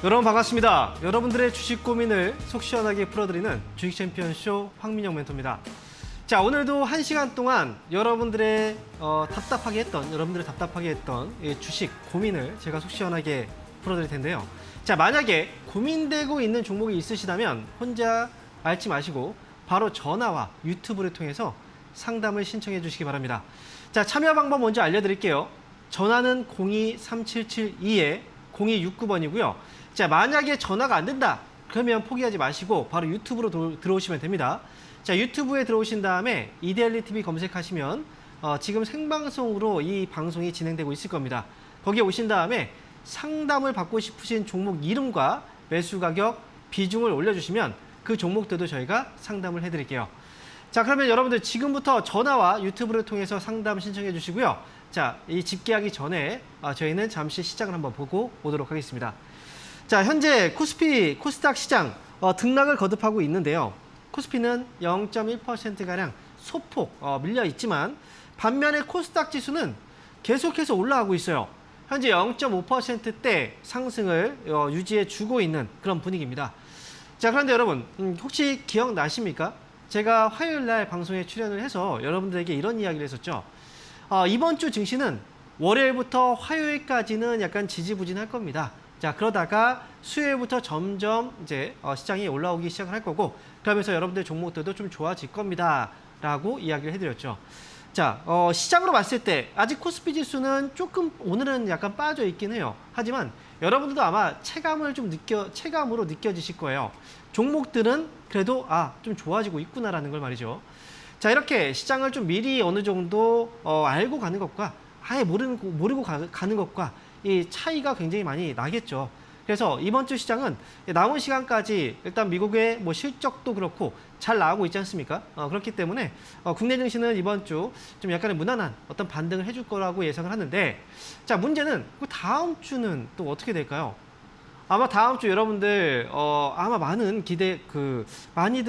여러분 반갑습니다. 여러분들의 주식 고민을 속 시원하게 풀어드리는 주식 챔피언쇼 황민영 멘토입니다. 자, 오늘도 1시간 동안 여러분들의 답답하게 했던 이 주식 고민을 제가 속 시원하게 풀어드릴 텐데요. 자, 만약에 고민되고 있는 종목이 있으시다면 혼자 앓지 마시고 바로 전화와 유튜브를 통해서 상담을 신청해 주시기 바랍니다. 자, 참여 방법 먼저 알려드릴게요. 전화는 02-3772-0269번이고요. 자, 만약에 전화가 안 된다 그러면 포기하지 마시고 바로 유튜브로 들어오시면 됩니다. 자, 유튜브에 들어오신 다음에 이데일리 TV 검색하시면 지금 생방송으로 이 방송이 진행되고 있을 겁니다. 거기에 오신 다음에 상담을 받고 싶으신 종목 이름과 매수 가격, 비중을 올려주시면 그 종목들도 저희가 상담을 해드릴게요. 자, 그러면 여러분들 지금부터 전화와 유튜브를 통해서 상담 신청해 주시고요. 자, 이 집계하기 전에 저희는 잠시 시장을 한번 보고 오도록 하겠습니다. 자, 현재 코스닥 시장 등락을 거듭하고 있는데요. 코스피는 0.1%가량 소폭 밀려 있지만 반면에 코스닥 지수는 계속해서 올라가고 있어요. 현재 0.5%대 상승을 유지해 주고 있는 그런 분위기입니다. 자, 그런데 여러분 혹시 기억나십니까? 제가 화요일 날 방송에 출연을 해서 여러분들에게 이런 이야기를 했었죠. 이번 주 증시는 월요일부터 화요일까지는 약간 지지부진할 겁니다. 자, 그러다가 수요일부터 점점 이제 시장이 올라오기 시작을 할 거고 그러면서 여러분들 종목들도 좀 좋아질 겁니다. 라고 이야기를 해드렸죠. 자, 시장으로 봤을 때 아직 코스피 지수는 조금 오늘은 약간 빠져 있긴 해요. 하지만 여러분들도 아마 체감으로 느껴지실 거예요. 종목들은 그래도 좀 좋아지고 있구나라는 걸 말이죠. 자, 이렇게 시장을 좀 미리 어느 정도 알고 가는 것과 아예 모르고 가는 것과 이 차이가 굉장히 많이 나겠죠. 그래서 이번 주 시장은 남은 시간까지 일단 미국의 뭐 실적도 그렇고 잘 나오고 있지 않습니까? 그렇기 때문에 국내 증시는 이번 주 좀 약간의 무난한 어떤 반등을 해줄 거라고 예상을 하는데, 자, 문제는 그 다음 주는 또 어떻게 될까요? 아마 다음 주 여러분들 아마 많이들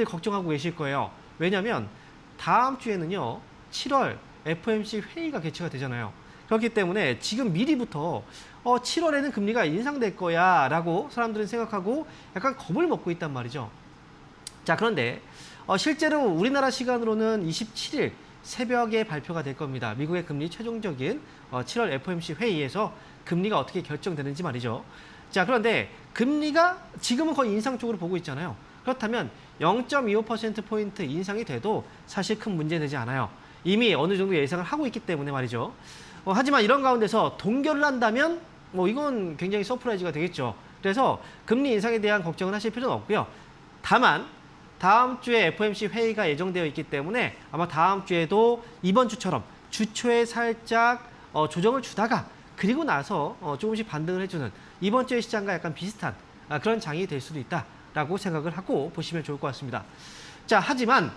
걱정하고 계실 거예요. 왜냐하면 다음 주에는요 7월 FOMC 회의가 개최가 되잖아요. 그렇기 때문에 지금 미리부터 7월에는 금리가 인상될 거야 라고 사람들은 생각하고 약간 겁을 먹고 있단 말이죠. 자, 그런데 실제로 우리나라 시간으로는 27일 새벽에 발표가 될 겁니다. 미국의 금리 최종적인 7월 FOMC 회의에서 금리가 어떻게 결정되는지 말이죠. 자, 그런데 금리가 지금은 거의 인상 쪽으로 보고 있잖아요. 그렇다면 0.25%포인트 인상이 돼도 사실 큰 문제 되지 않아요. 이미 어느 정도 예상을 하고 있기 때문에 말이죠. 하지만 이런 가운데서 동결을 한다면 이건 굉장히 서프라이즈가 되겠죠. 그래서 금리 인상에 대한 걱정은 하실 필요는 없고요. 다만 다음 주에 FOMC 회의가 예정되어 있기 때문에 아마 다음 주에도 이번 주처럼 주 초에 살짝 조정을 주다가 그리고 나서 조금씩 반등을 해주는 이번 주의 시장과 약간 비슷한 그런 장이 될 수도 있다라고 생각을 하고 보시면 좋을 것 같습니다. 자, 하지만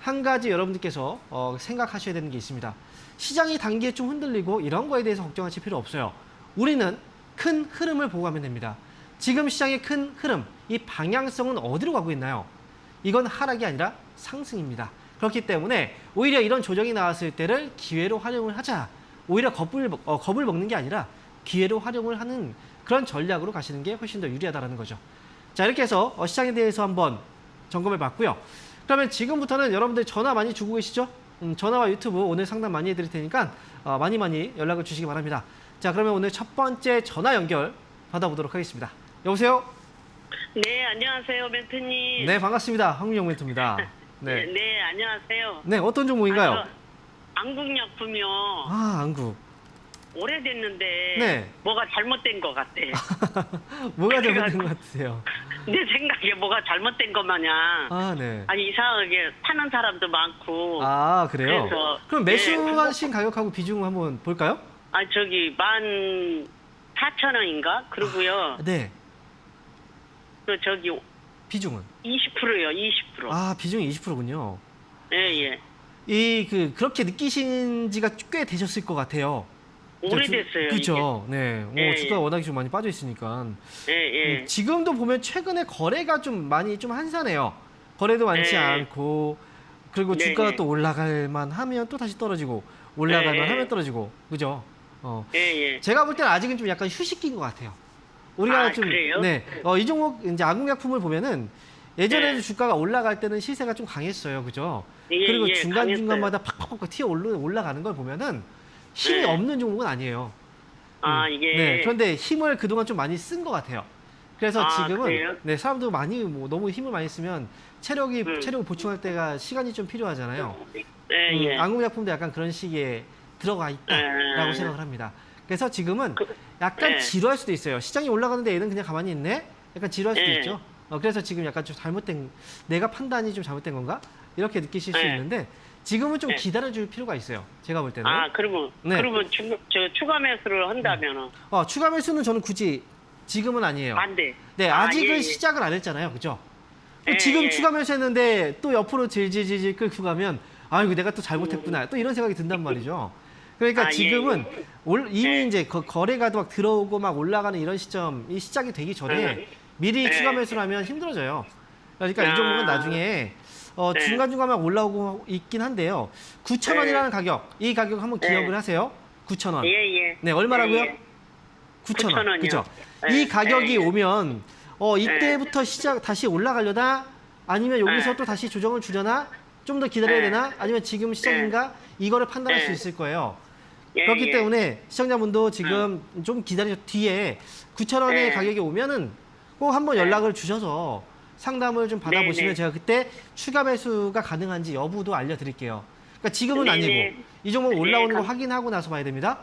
한 가지 여러분들께서 생각하셔야 되는 게 있습니다. 시장이 단기에 좀 흔들리고 이런 거에 대해서 걱정하실 필요 없어요. 우리는 큰 흐름을 보고 가면 됩니다. 지금 시장의 큰 흐름, 이 방향성은 어디로 가고 있나요? 이건 하락이 아니라 상승입니다. 그렇기 때문에 오히려 이런 조정이 나왔을 때를 기회로 활용을 하자. 오히려 겁을 먹는 게 아니라 기회로 활용을 하는 그런 전략으로 가시는 게 훨씬 더 유리하다는 거죠. 자, 이렇게 해서 시장에 대해서 한번 점검해 봤고요. 그러면 지금부터는 여러분들 전화 많이 주고 계시죠? 전화와 유튜브 오늘 상담 많이 해드릴 테니까 많이 연락을 주시기 바랍니다. 자, 그러면 오늘 첫 번째 전화 연결 받아보도록 하겠습니다. 여보세요? 네, 안녕하세요, 멘토님. 네, 반갑습니다. 황민영 멘토입니다. 네. 네, 안녕하세요. 네, 어떤 종목인가요? 안국약품이요. 안국. 오래됐는데 네. 뭐가 잘못된 것 같아. 뭐가 잘못된 것 같으세요? 내 생각에 뭐가 잘못된 것 마냥. 네. 아니, 이상하게 사는 사람도 많고. 그래요? 그래서, 그럼 매수하신 가격하고 비중 한번 볼까요? 저기 14,000원인가? 그러고요. 네. 그 저기 비중은? 20%요, 20%. 비중이 20%군요. 예. 그렇게 느끼신 지가 꽤 되셨을 것 같아요. 오래됐어요. 그렇죠. 네. 예, 주가가 워낙에 좀 많이 빠져 있으니까. 예. 지금도 보면 최근에 거래가 좀 많이 좀 한산해요. 거래도 많지 않고, 그리고 네, 주가가 네. 또 올라갈 만 하면 또 다시 떨어지고, 올라갈 만 하면 떨어지고, 그죠? 예. 제가 볼 때는 아직은 좀 약간 휴식기인 것 같아요. 우리가 아, 좀 그래요? 네, 이 종목 이제 아국약품을 보면은 예전에도 네. 주가가 올라갈 때는 시세가 좀 강했어요, 그죠? 예, 그리고 예, 중간 중간마다 팍팍팍 튀어 올라가는 걸 보면은 힘이 네. 없는 종목은 아니에요. 아, 이게. 네, 그런데 힘을 그동안 좀 많이 쓴 것 같아요. 그래서 아, 지금은 그래요? 네, 사람도 많이 뭐 너무 힘을 많이 쓰면 체력을 보충할 때가 시간이 좀 필요하잖아요. 예, 예. 안국약품도 약간 그런 시기에 들어가 있다라고 생각을 합니다. 그래서 지금은 약간 네. 지루할 수도 있어요. 시장이 올라가는데 얘는 그냥 가만히 있네? 약간 지루할 수도 네. 있죠. 그래서 지금 약간 좀 내가 판단이 좀 잘못된 건가? 이렇게 느끼실 수 네. 있는데 지금은 좀 네. 기다려줄 필요가 있어요. 제가 볼 때는. 아, 그러면, 네. 추가 매수를 한다면은. 추가 매수는 저는 굳이 지금은 아니에요. 반대. 네, 아, 아직은 예, 예. 시작을 안 했잖아요. 그죠? 예, 지금 예. 추가 매수했는데 또 옆으로 질질질질 끌고 가면 아이고 내가 또 잘못했구나. 또 이런 생각이 든단 말이죠. 그러니까 아, 지금은 예, 이미 예. 이제 거래가도 막 들어오고 막 올라가는 이런 시점이 시작이 되기 전에 미리 예. 추가 매수를 하면 힘들어져요. 그러니까 이 아. 종목은 나중에 네. 중간중간 막 올라오고 있긴 한데요. 9,000원이라는 가격, 이 가격 한번 기억을 하세요. 9,000원. 예, 예. 네, 얼마라고요? 예, 예. 9,000원. 9,000원 이요. 그죠? 예, 이 가격이 예. 오면 이때부터 다시 올라가려나 아니면 여기서 예. 또 다시 조정을 주려나 좀 더 기다려야 예. 되나 아니면 지금 시작인가 이거를 판단할 수 있을 거예요. 예, 그렇기 예. 때문에 시청자분도 지금 좀 기다려 뒤에 9,000원의 예. 가격이 오면은 꼭 한번 연락을 주셔서 상담을 좀 받아보시면 네, 네. 제가 그때 추가 매수가 가능한지 여부도 알려드릴게요. 그러니까 지금은 네, 아니고 네. 이 종목 네, 올라오는 거 확인하고 나서 봐야 됩니다.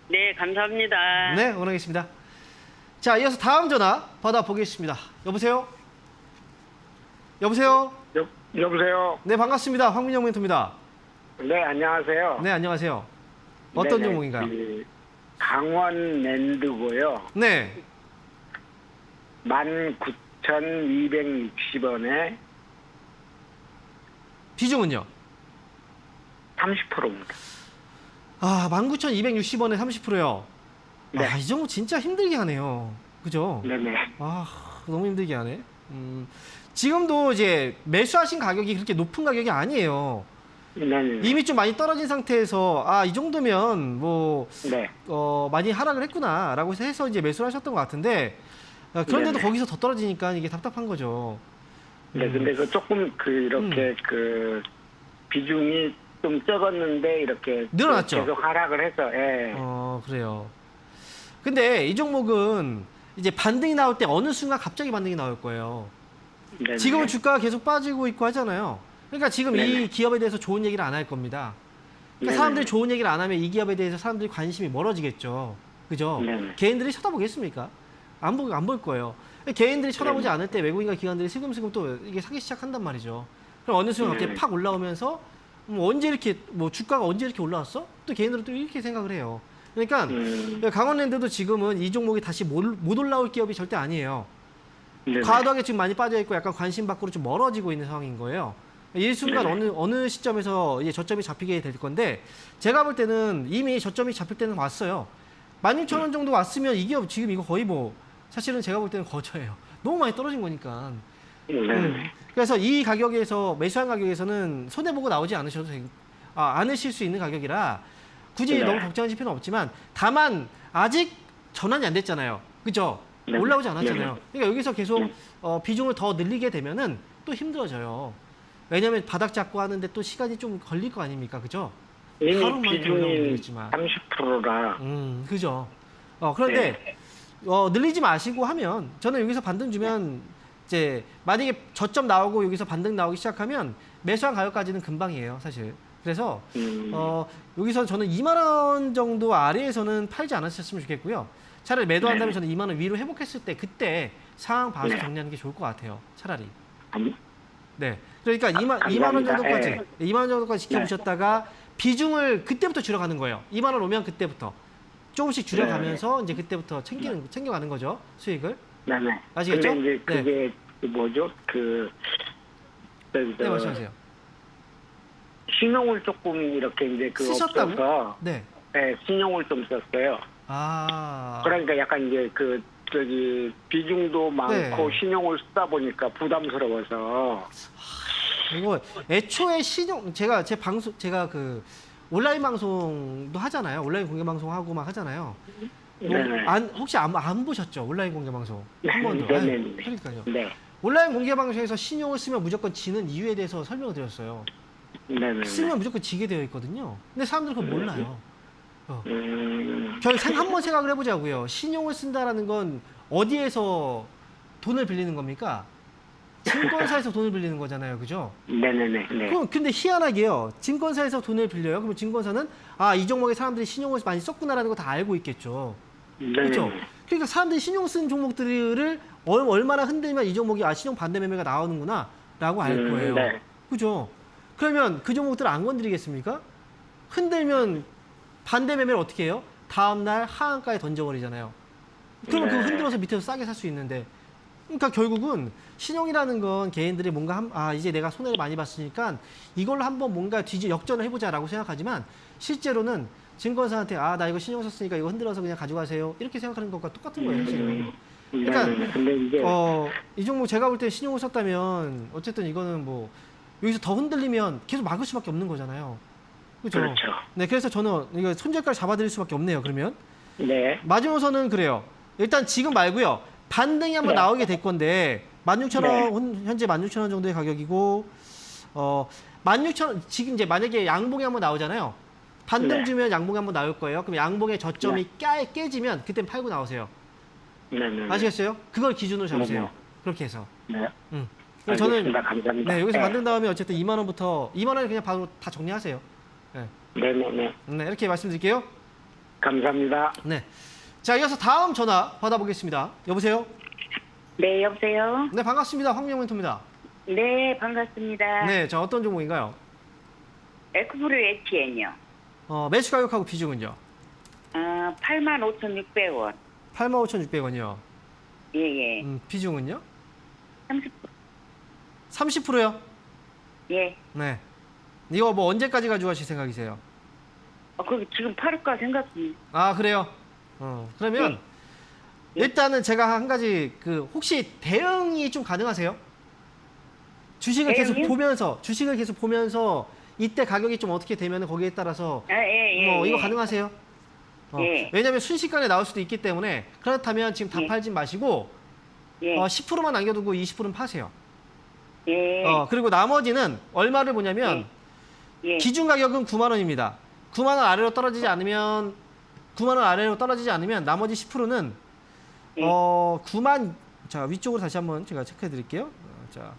네, 감사합니다. 네, 응원하겠습니다. 자, 이어서 다음 전화 받아보겠습니다. 여보세요? 여보세요? 여보세요. 네, 반갑습니다. 황민영 멘토입니다. 네, 안녕하세요. 네, 안녕하세요. 어떤 네네, 종목인가요? 강원랜드고요. 네, 19,260원에 비중은요? 30%입니다. 19,260원에 30%요. 네. 이 종목 진짜 힘들게 하네요. 그죠? 네네. 너무 힘들게 하네. 지금도 이제 매수하신 가격이 그렇게 높은 가격이 아니에요. 네네. 이미 좀 많이 떨어진 상태에서 이 정도면 뭐 네. 많이 하락을 했구나라고 해서 이제 매수를 하셨던 것 같은데 그런데도 네네. 거기서 더 떨어지니까 이게 답답한 거죠. 네, 근데 조금 이렇게 비중이 좀 적었는데 이렇게 늘어났죠? 계속 하락을 해서 예. 그래요. 근데 이 종목은 이제 반등이 나올 때 어느 순간 갑자기 반등이 나올 거예요. 네네. 지금은 주가가 계속 빠지고 있고 하잖아요. 그러니까 지금 이 네네. 기업에 대해서 좋은 얘기를 안 할 겁니다. 그러니까 네네. 사람들이 좋은 얘기를 안 하면 이 기업에 대해서 사람들이 관심이 멀어지겠죠. 그죠? 네네. 개인들이 쳐다보겠습니까? 안 볼 거예요. 개인들이 쳐다보지 네네. 않을 때 외국인과 기관들이 슬금슬금 또 이게 사기 시작한단 말이죠. 그럼 어느 순간 갑자기 네네. 팍 올라오면서 언제 이렇게 주가가 언제 이렇게 올라왔어? 또 개인들은 또 이렇게 생각을 해요. 그러니까 강원랜드도 지금은 이 종목이 다시 못 올라올 기업이 절대 아니에요. 네네. 과도하게 지금 많이 빠져 있고 약간 관심 밖으로 좀 멀어지고 있는 상황인 거예요. 이 순간 네네. 어느 시점에서 이제 저점이 잡히게 될 건데 제가 볼 때는 이미 저점이 잡힐 때는 왔어요. 16,000원 정도 왔으면 이 기업 지금 이거 거의 뭐 사실은 제가 볼 때는 거저예요. 너무 많이 떨어진 거니까. 네네. 그래서 이 가격에서 매수한 가격에서는 손해 보고 나오지 않으실 수 있는 가격이라 굳이 네. 너무 걱정하실 필요는 없지만 다만 아직 전환이 안 됐잖아요. 그죠? 네. 올라오지 않았잖아요. 네. 그러니까 여기서 계속 네. 비중을 더 늘리게 되면은 또 힘들어져요. 왜냐하면 바닥 잡고 하는데 또 시간이 좀 걸릴 거 아닙니까? 그죠? 이미 하루만 비중이 올라오면 되겠지만. 30%라. 그죠. 그런데 네. 늘리지 마시고 하면 저는 여기서 반등 주면 이제 만약에 저점 나오고 여기서 반등 나오기 시작하면 매수한 가격까지는 금방이에요, 사실. 그래서 여기서 저는 2만 원 정도 아래에서는 팔지 않으셨으면 좋겠고요. 차라리 매도한다면 저는 2만 원 위로 회복했을 때 그때 상황 봐서 네. 정리하는 게 좋을 것 같아요. 차라리. 아니, 네. 그러니까 2만 원 감사합니다. 정도까지, 예. 2만 원 정도까지 지켜보셨다가 비중을 그때부터 줄여가는 거예요. 2만 원 오면 그때부터 조금씩 줄여가면서 이제 그때부터 챙겨가는 거죠. 수익을. 네네. 아시겠죠? 근데 이제 그게 뭐죠? 네, 말씀하세요. 신용을 조금 이렇게 이제 쓰셨다고요? 없어서 네. 네, 신용을 좀 썼어요. 그러니까 약간 이제 비중도 많고 네. 신용을 쓰다 보니까 부담스러워서. 이거 애초에 제가 그 온라인 방송도 하잖아요. 온라인 공개 방송하고 막 하잖아요. 네네. 혹시 안 보셨죠? 온라인 공개 방송 한 번도. 네네네. 그러니까요. 네. 온라인 공개 방송에서 신용을 쓰면 무조건 지는 이유에 대해서 설명을 드렸어요. 네네. 쓰면 무조건 지게 되어 있거든요. 근데 사람들은 그걸 몰라요. 한번 생각을 해보자고요. 신용을 쓴다라는 건 어디에서 돈을 빌리는 겁니까? 증권사에서 돈을 빌리는 거잖아요. 그죠? 네네네. 네. 근데 희한하게요. 증권사에서 돈을 빌려요. 그러면 증권사는 이 종목에 사람들이 신용을 많이 썼구나라는 거 다 알고 있겠죠. 그렇죠? 네네네. 그러니까 사람들이 신용 쓴 종목들을 얼마나 흔들면 이 종목이 신용 반대 매매가 나오는구나 라고 알 거예요. 네. 그죠? 그러면 그 종목들을 안 건드리겠습니까? 흔들면 반대 매매를 어떻게 해요? 다음날 하한가에 던져버리잖아요. 그러면 그거 흔들어서 밑에서 싸게 살 수 있는데. 그러니까 결국은 신용이라는 건 개인들이 뭔가 이제 내가 손해를 많이 봤으니까 이걸로 한번 뭔가 역전을 해보자라고 생각하지만 실제로는 증권사한테 나 이거 신용 썼으니까 이거 흔들어서 그냥 가져가세요. 이렇게 생각하는 것과 똑같은 거예요, 사실은. 그러니까 근데 이제 이 종목 제가 볼 때 신용을 썼다면 어쨌든 이거는 뭐 여기서 더 흔들리면 계속 막을 수밖에 없는 거잖아요. 그렇죠? 그렇죠. 네, 그래서 저는 이거 손절가를 잡아드릴 수밖에 없네요. 그러면 네. 마지노선은 그래요. 일단 지금 말고요. 반등이 한번 네. 나오게 될 건데 16,000원 현재 16,000원 정도의 가격이고 16,000원 지금 이제 만약에 양봉이 한번 나오잖아요. 반등 네. 주면 양봉이 한번 나올 거예요. 그럼 양봉의 저점이 깨지면 그땐 팔고 나오세요. 네네. 아시겠어요? 그걸 기준으로 잡으세요. 네네. 그렇게 해서. 네. 그래서 저는 알겠습니다. 감사합니다. 네, 여기서 네. 반등 다음에 어쨌든 2만 원부터 2만 원에 그냥 바로 다 정리하세요. 네. 네네네. 네, 이렇게 말씀드릴게요. 감사합니다. 네. 자, 이어서 다음 전화 받아보겠습니다. 여보세요? 네, 여보세요? 네, 반갑습니다. 황민영 멘토입니다. 네, 반갑습니다. 네, 자, 어떤 종목인가요? 에코프로 HN이요. 매수 가격하고 비중은요? 85,600원. 85,600원이요. 예, 예. 비중은요? 30%. 30%요? 예. 네. 이거 뭐 언제까지 가져가실 생각이세요? 그거 지금 팔을까 생각 중. 그래요? 그러면 네. 일단은 제가 한 가지 혹시 대응이 좀 가능하세요? 주식을 계속 보면서 이때 가격이 좀 어떻게 되면 거기에 따라서 예. 이거 가능하세요? 예. 왜냐하면 순식간에 나올 수도 있기 때문에 그렇다면 지금 다 예. 팔지 마시고 예. 10%만 남겨두고 20%는 파세요. 예. 그리고 나머지는 얼마를 보냐면 예. 기준 가격은 9만 원입니다. 9만 원 아래로 떨어지지 않으면 나머지 10%는 예. 9만 자 위쪽으로 다시 한번 제가 체크해 드릴게요. 자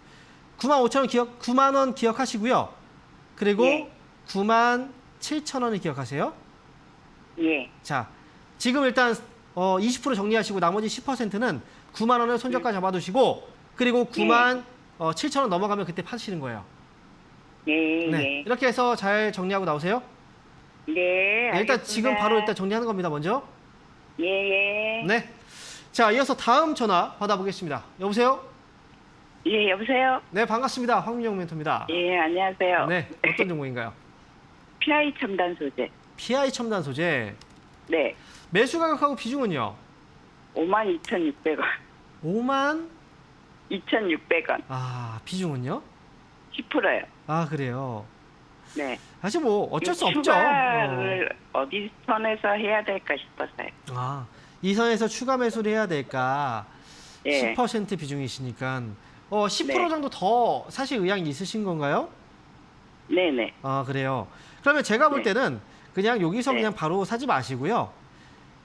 9만 원 기억하시고요. 그리고 예. 9만 7천 원을 기억하세요. 예. 자 지금 일단 20% 정리하시고 나머지 10%는 9만 원을 손절가 잡아두시고 그리고 9만 7천 원 넘어가면 그때 파시는 거예요. 예. 네, 예. 이렇게 해서 잘 정리하고 나오세요. 네. 네, 일단 지금 알겠습니다. 바로 정리하는 겁니다. 먼저. 예, 예. 네. 자, 이어서 다음 전화 받아보겠습니다. 여보세요? 예, 여보세요? 네, 반갑습니다. 황민영 멘토입니다. 예, 안녕하세요. 네, 어떤 종목인가요? PI 첨단 소재. PI 첨단 소재. 네. 매수 가격하고 비중은요? 52,600원. 5만 2,600원. 비중은요? 10%요. 그래요. 네. 사실 뭐 어쩔 수 없죠. 추가를 어디 선에서 해야 될까 싶어서요. 이 선에서 추가 매수를 해야 될까? 예. 10% 비중이시니까 10% 네. 정도 더 사실 의향이 있으신 건가요? 네네. 그래요. 그러면 제가 볼 네. 때는 그냥 여기서 네. 그냥 바로 사지 마시고요.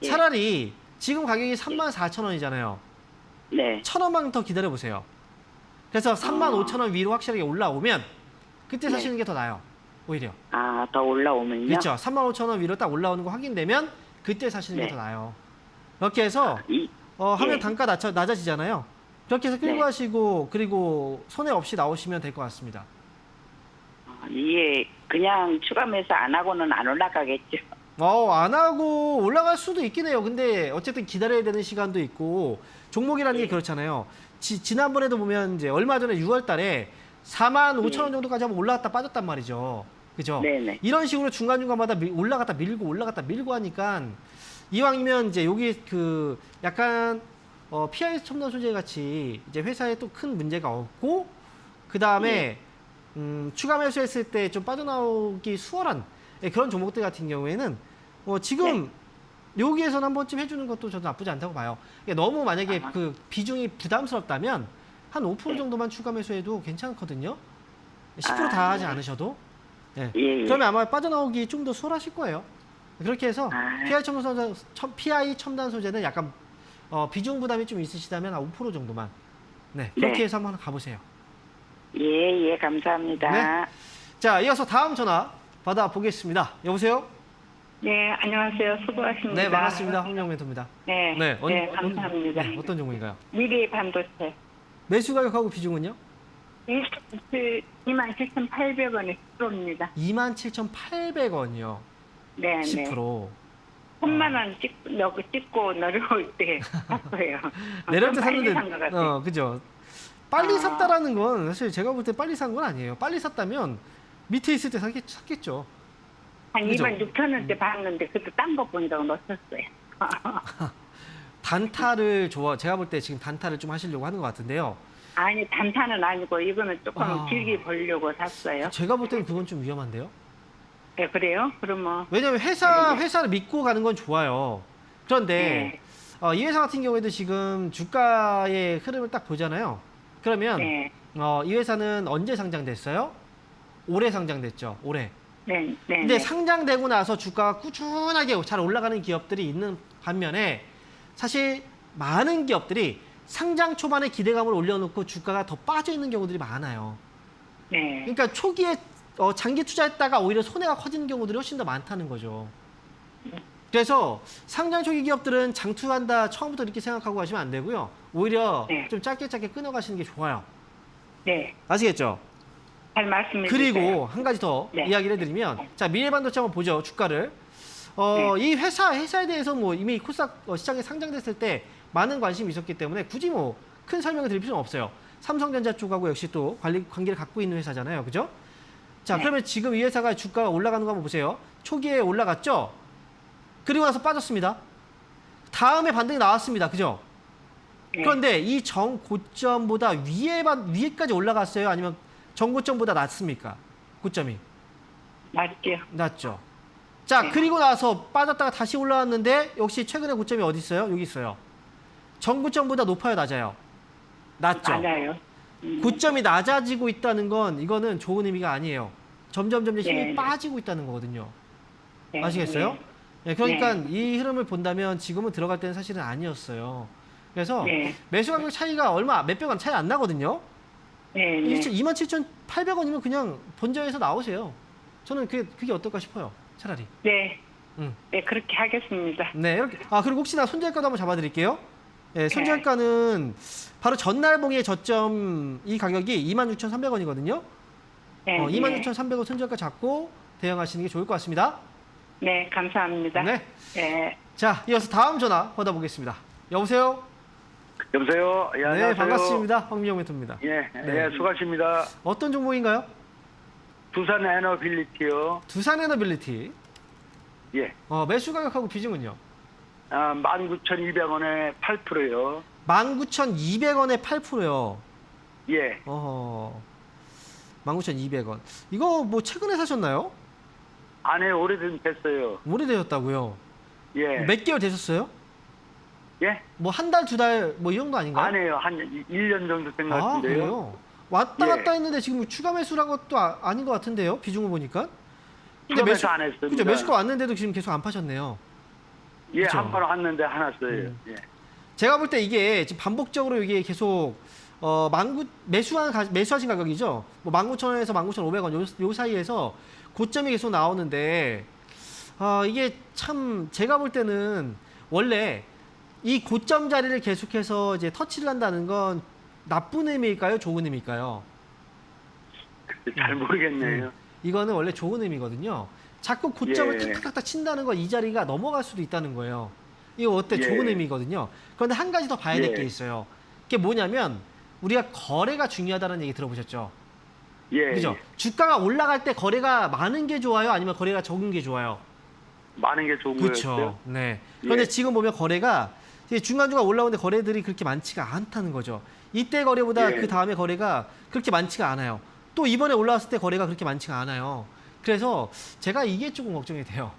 예. 차라리 지금 가격이 34,000원이잖아요. 네. 1,000원만 더 기다려 보세요. 그래서 35,000원 위로 확실하게 올라오면 그때 네. 사시는 게 더 나아요. 오히려. 더 올라오면요? 그렇죠. 35,000원 위로 딱 올라오는 거 확인되면 그때 사시는 네. 게 더 나아요. 그렇게 해서 하면 예. 단가 낮아지잖아요. 그렇게 해서 끌고 네. 가시고 그리고 손해 없이 나오시면 될 것 같습니다. 이게 그냥 추가 매수 안 하고는 안 올라가겠죠. 안 하고 올라갈 수도 있긴 해요. 근데 어쨌든 기다려야 되는 시간도 있고 종목이라는 게 예. 그렇잖아요. 지난번에도 보면 이제 얼마 전에 6월 달에 45,000원 정도까지 한번 올라갔다 빠졌단 말이죠. 그죠? 네네. 이런 식으로 중간중간마다 올라갔다 밀고 하니까 이왕이면 이제 여기 약간 PI 첨단 소재 같이 이제 회사에 또 큰 문제가 없고 그 다음에 추가 매수했을 때 좀 빠져나오기 수월한 그런 종목들 같은 경우에는 지금 여기에서는 한 번쯤 해주는 것도 저도 나쁘지 않다고 봐요. 이게 너무 만약에 아. 그 비중이 부담스럽다면 한 5% 네. 정도만 추가 매수해도 괜찮거든요. 10%다 아, 하지 않으셔도. 예. 예. 그러면 아마 빠져나오기 좀 더 수월하실 거예요. 그렇게 해서 아. PI 첨단 소재는 약간 비중 부담이 좀 있으시다면 한 5% 정도만. 네, 그렇게 네. 해서 한번 가보세요. 예, 감사합니다. 네. 자, 이어서 다음 전화 받아보겠습니다. 여보세요? 네, 안녕하세요. 수고하십니다. 네, 반갑습니다. 황명 멘토입니다. 네, 네, 감사합니다. 네, 어떤 종목인가요? 미래 반도체. 매수 가격하고 비중은요? 27,800원에 10%입니다. 27,800원이요. 네, 10%. 3만 원 찍고 내려올 때 샀어요. 내려올 때 빨리 샀는데, 산것 같아요. 그죠. 빨리 아. 샀다라는 건 사실 제가 볼 때 빨리 산 건 아니에요. 빨리 샀다면 밑에 있을 때 샀겠죠. 한 그죠? 26,000원대 봤는데 그때 딴 거 본다고 놓쳤어요. 단타를 제가 볼 때 지금 단타를 좀 하시려고 하는 것 같은데요. 아니, 단타는 아니고 이거는 조금 아. 길게 보려고 샀어요. 제가 볼 때는 그건 좀 위험한데요. 네, 그래요? 그러면 왜냐하면 회사를 믿고 가는 건 좋아요. 그런데 네. 이 회사 같은 경우에도 지금 주가의 흐름을 딱 보잖아요. 그러면 네, 이 회사는 언제 상장됐어요? 올해 상장됐죠. 올해. 네, 네. 근데 네. 상장되고 나서 주가가 꾸준하게 잘 올라가는 기업들이 있는 반면에 사실 많은 기업들이 상장 초반에 기대감을 올려놓고 주가가 더 빠져 있는 경우들이 많아요. 네. 그러니까 초기에 장기 투자했다가 오히려 손해가 커지는 경우들이 훨씬 더 많다는 거죠. 그래서 상장 초기 기업들은 장투한다 처음부터 이렇게 생각하고 가시면 안 되고요. 오히려 네. 좀 짧게 끊어가시는 게 좋아요. 네. 아시겠죠? 잘 말씀해 그리고 주세요. 한 가지 더 네. 이야기를 해드리면, 자, 미래반도체 한번 보죠. 주가를. 이 회사에 대해서 뭐 이미 코스닥 시장에 상장됐을 때 많은 관심이 있었기 때문에 굳이 뭐 큰 설명을 드릴 필요는 없어요. 삼성전자 쪽하고 역시 또 관계를 갖고 있는 회사잖아요. 그죠? 자, 네. 그러면 지금 이 회사가 주가가 올라가는 거 한번 보세요. 초기에 올라갔죠? 그리고 나서 빠졌습니다. 다음에 반등이 나왔습니다. 그죠? 네. 그런데 이 정고점보다 위에까지 올라갔어요? 아니면 정고점보다 낮습니까? 고점이. 맞죠. 낮죠. 자, 네. 그리고 나서 빠졌다가 다시 올라왔는데 역시 최근에 고점이 어디 있어요? 여기 있어요. 정고점보다 높아요, 낮아요? 낮죠. 맞아요. 고점이 낮아지고 있다는 건 이거는 좋은 의미가 아니에요. 점점 힘이 네. 빠지고 있다는 거거든요. 네. 아시겠어요? 네, 그러니까 이 흐름을 본다면 지금은 들어갈 때는 사실은 아니었어요. 그래서 네. 매수 가격 차이가 몇백 원 차이 안 나거든요. 네. 네. 27,800원이면 그냥 본전에서 나오세요. 저는 그게 어떨까 싶어요. 차라리. 네. 음. 네, 그렇게 하겠습니다. 네, 이렇게. 그리고 혹시나 손절가도 한번 잡아드릴게요. 네, 손절가는 바로 전날봉의 저점 이 가격이 26,300원이거든요. 네. 26,300원 손절가 잡고 대응하시는 게 좋을 것 같습니다. 네, 감사합니다. 네. 네. 자, 이어서 다음 전화 받아보겠습니다. 여보세요? 여보세요. 예, 네, 안녕하세요. 반갑습니다. 황미영 멘토입니다. 예, 네. 수고하십니다. 어떤 종목인가요? 두산 에너빌리티요. 두산에너빌리티. 예. 매수 가격하고 비중은요? 19,200원에 8%요. 19,200원에 8%요. 예. 19,200원. 이거 뭐 최근에 사셨나요? 안에 오래된 됐어요. 오래되셨다고요? 예. 몇 개월 되셨어요? 예? 뭐 한 달, 두 달, 뭐 이 정도 아닌가요? 안에요. 한 1년 정도 된 것 같은데요. 그래요? 왔다 갔다 예. 했는데 지금 추가 매수란 것도 아닌 것 같은데요? 비중을 보니까. 처음에서 안 했습니다. 그죠? 매수가 왔는데도 지금 계속 안 파셨네요. 예, 그쵸? 한 번 왔는데 하나 써요. 예. 제가 볼 때 이게 지금 반복적으로 이게 계속 매수하신 가격이죠. 뭐 19,000원에서 19,500원 요 사이에서 고점이 계속 나오는데 이게 참 제가 볼 때는 원래 이 고점 자리를 계속해서 이제 터치를 한다는 건 나쁜 의미일까요? 좋은 의미일까요? 잘 모르겠네요. 이거는 원래 좋은 의미거든요. 자꾸 고점을 예. 탁탁탁 친다는 건 이 자리가 넘어갈 수도 있다는 거예요. 이거 어때? 예. 좋은 의미거든요. 그런데 한 가지 더 봐야 될 예. 게 있어요. 그게 뭐냐면 우리가 거래가 중요하다는 얘기 들어보셨죠? 예. 그죠? 주가가 올라갈 때 거래가 많은 게 좋아요? 아니면 거래가 적은 게 좋아요? 많은 게 좋은 그렇죠. 거였어요. 네. 그런데 예. 지금 보면 거래가 중간중간 올라오는데 거래들이 그렇게 많지가 않다는 거죠. 이때 거래보다 예. 그 다음에 거래가 그렇게 많지가 않아요. 또 이번에 올라왔을 때 거래가 그렇게 많지가 않아요. 그래서 제가 이게 조금 걱정이 돼요.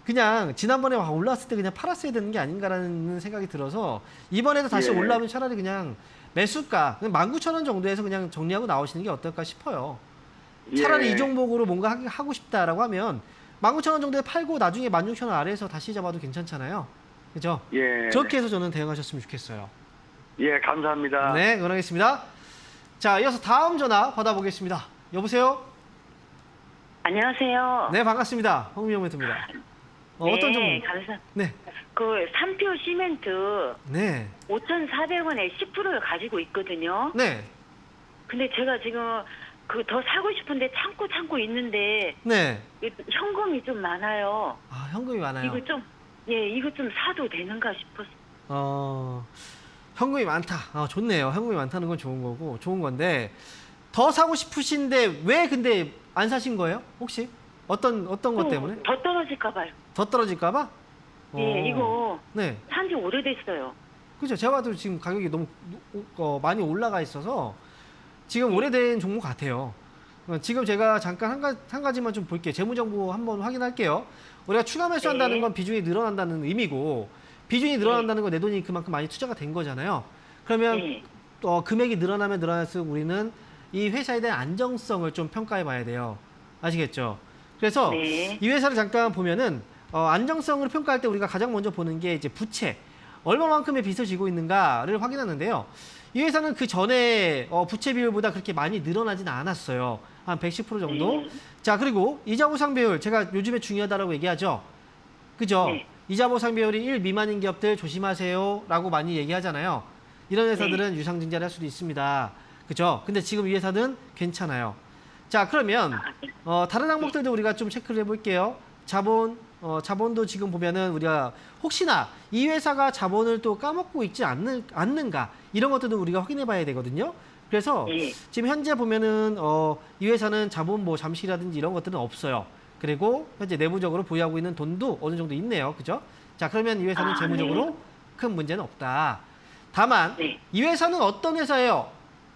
그냥 지난번에 막 올라왔을 때 그냥 팔았어야 되는 게 아닌가라는 생각이 들어서 이번에도 다시 예. 올라오면 차라리 그냥 매수가 19,000원 정도에서 그냥 정리하고 나오시는 게 어떨까 싶어요. 차라리 예. 이 종목으로 뭔가 하고 싶다라고 하면 19,000원 정도에 팔고 나중에 16,000원 아래에서 다시 잡아도 괜찮잖아요. 그죠? 예. 저렇게 해서 저는 대응하셨으면 좋겠어요. 예, 감사합니다. 네, 응원하겠습니다. 자, 이어서 다음 전화 받아보겠습니다. 여보세요? 안녕하세요. 네, 반갑습니다. 홍미영 멘토입니다. 어떤 종목? 감사. 네, 그 삼표 시멘트 네, 5,400원에 10%를 가지고 있거든요. 네, 근데 제가 지금 그 더 사고 싶은데 참고 있는데 네. 현금이 좀 많아요. 아, 현금이 많아요. 이거 좀 사도 되는가 싶었어요. 현금이 많다. 좋네요. 현금이 많다는 건 좋은 거고, 좋은 건데, 더 사고 싶으신데, 왜 근데 안 사신 거예요? 혹시? 어떤 것 때문에? 더 떨어질까 봐요. 더 떨어질까봐? 예, 이거 네. 산지 오래됐어요. 그죠. 제가 봐도 지금 가격이 너무 많이 올라가 있어서, 지금 오래된 종목 같아요. 지금 제가 잠깐 한 가지만 좀 볼게요. 재무정보 한번 확인할게요. 우리가 추가 매수한다는 네. 건 비중이 늘어난다는 의미고, 비중이 늘어난다는 건 내 돈이 그만큼 많이 투자가 된 거잖아요. 그러면 네. 금액이 늘어나면 늘어날수록 우리는 이 회사에 대한 안정성을 좀 평가해 봐야 돼요. 아시겠죠? 그래서 네. 이 회사를 잠깐 보면은 안정성을 평가할 때 우리가 가장 먼저 보는 게 이제 부채, 얼마만큼의 빚을 지고 있는가를 확인하는데요. 이 회사는 그 전에 부채 비율보다 그렇게 많이 늘어나진 않았어요. 한 110% 정도. 네. 자, 그리고 이자 보상 비율, 제가 요즘에 중요하다라고 얘기하죠. 그죠? 네. 이자 보상 비율이 1 미만인 기업들 조심하세요라고 많이 얘기하잖아요. 이런 회사들은 네. 유상증자를 할 수도 있습니다. 그죠? 근데 지금 이 회사는 괜찮아요. 자, 그러면 다른 항목들도 우리가 좀 체크를 해볼게요. 자본도 지금 보면은 우리가 혹시나 이 회사가 자본을 또 까먹고 있지 않는가 이런 것들도 우리가 확인해 봐야 되거든요. 그래서 예. 지금 현재 보면은 이 회사는 자본 뭐 잠식이라든지 이런 것들은 없어요. 그리고 현재 내부적으로 보유하고 있는 돈도 어느 정도 있네요. 그죠? 자, 그러면 이 회사는 재무적으로 네. 큰 문제는 없다. 다만 네. 이 회사는 어떤 회사예요?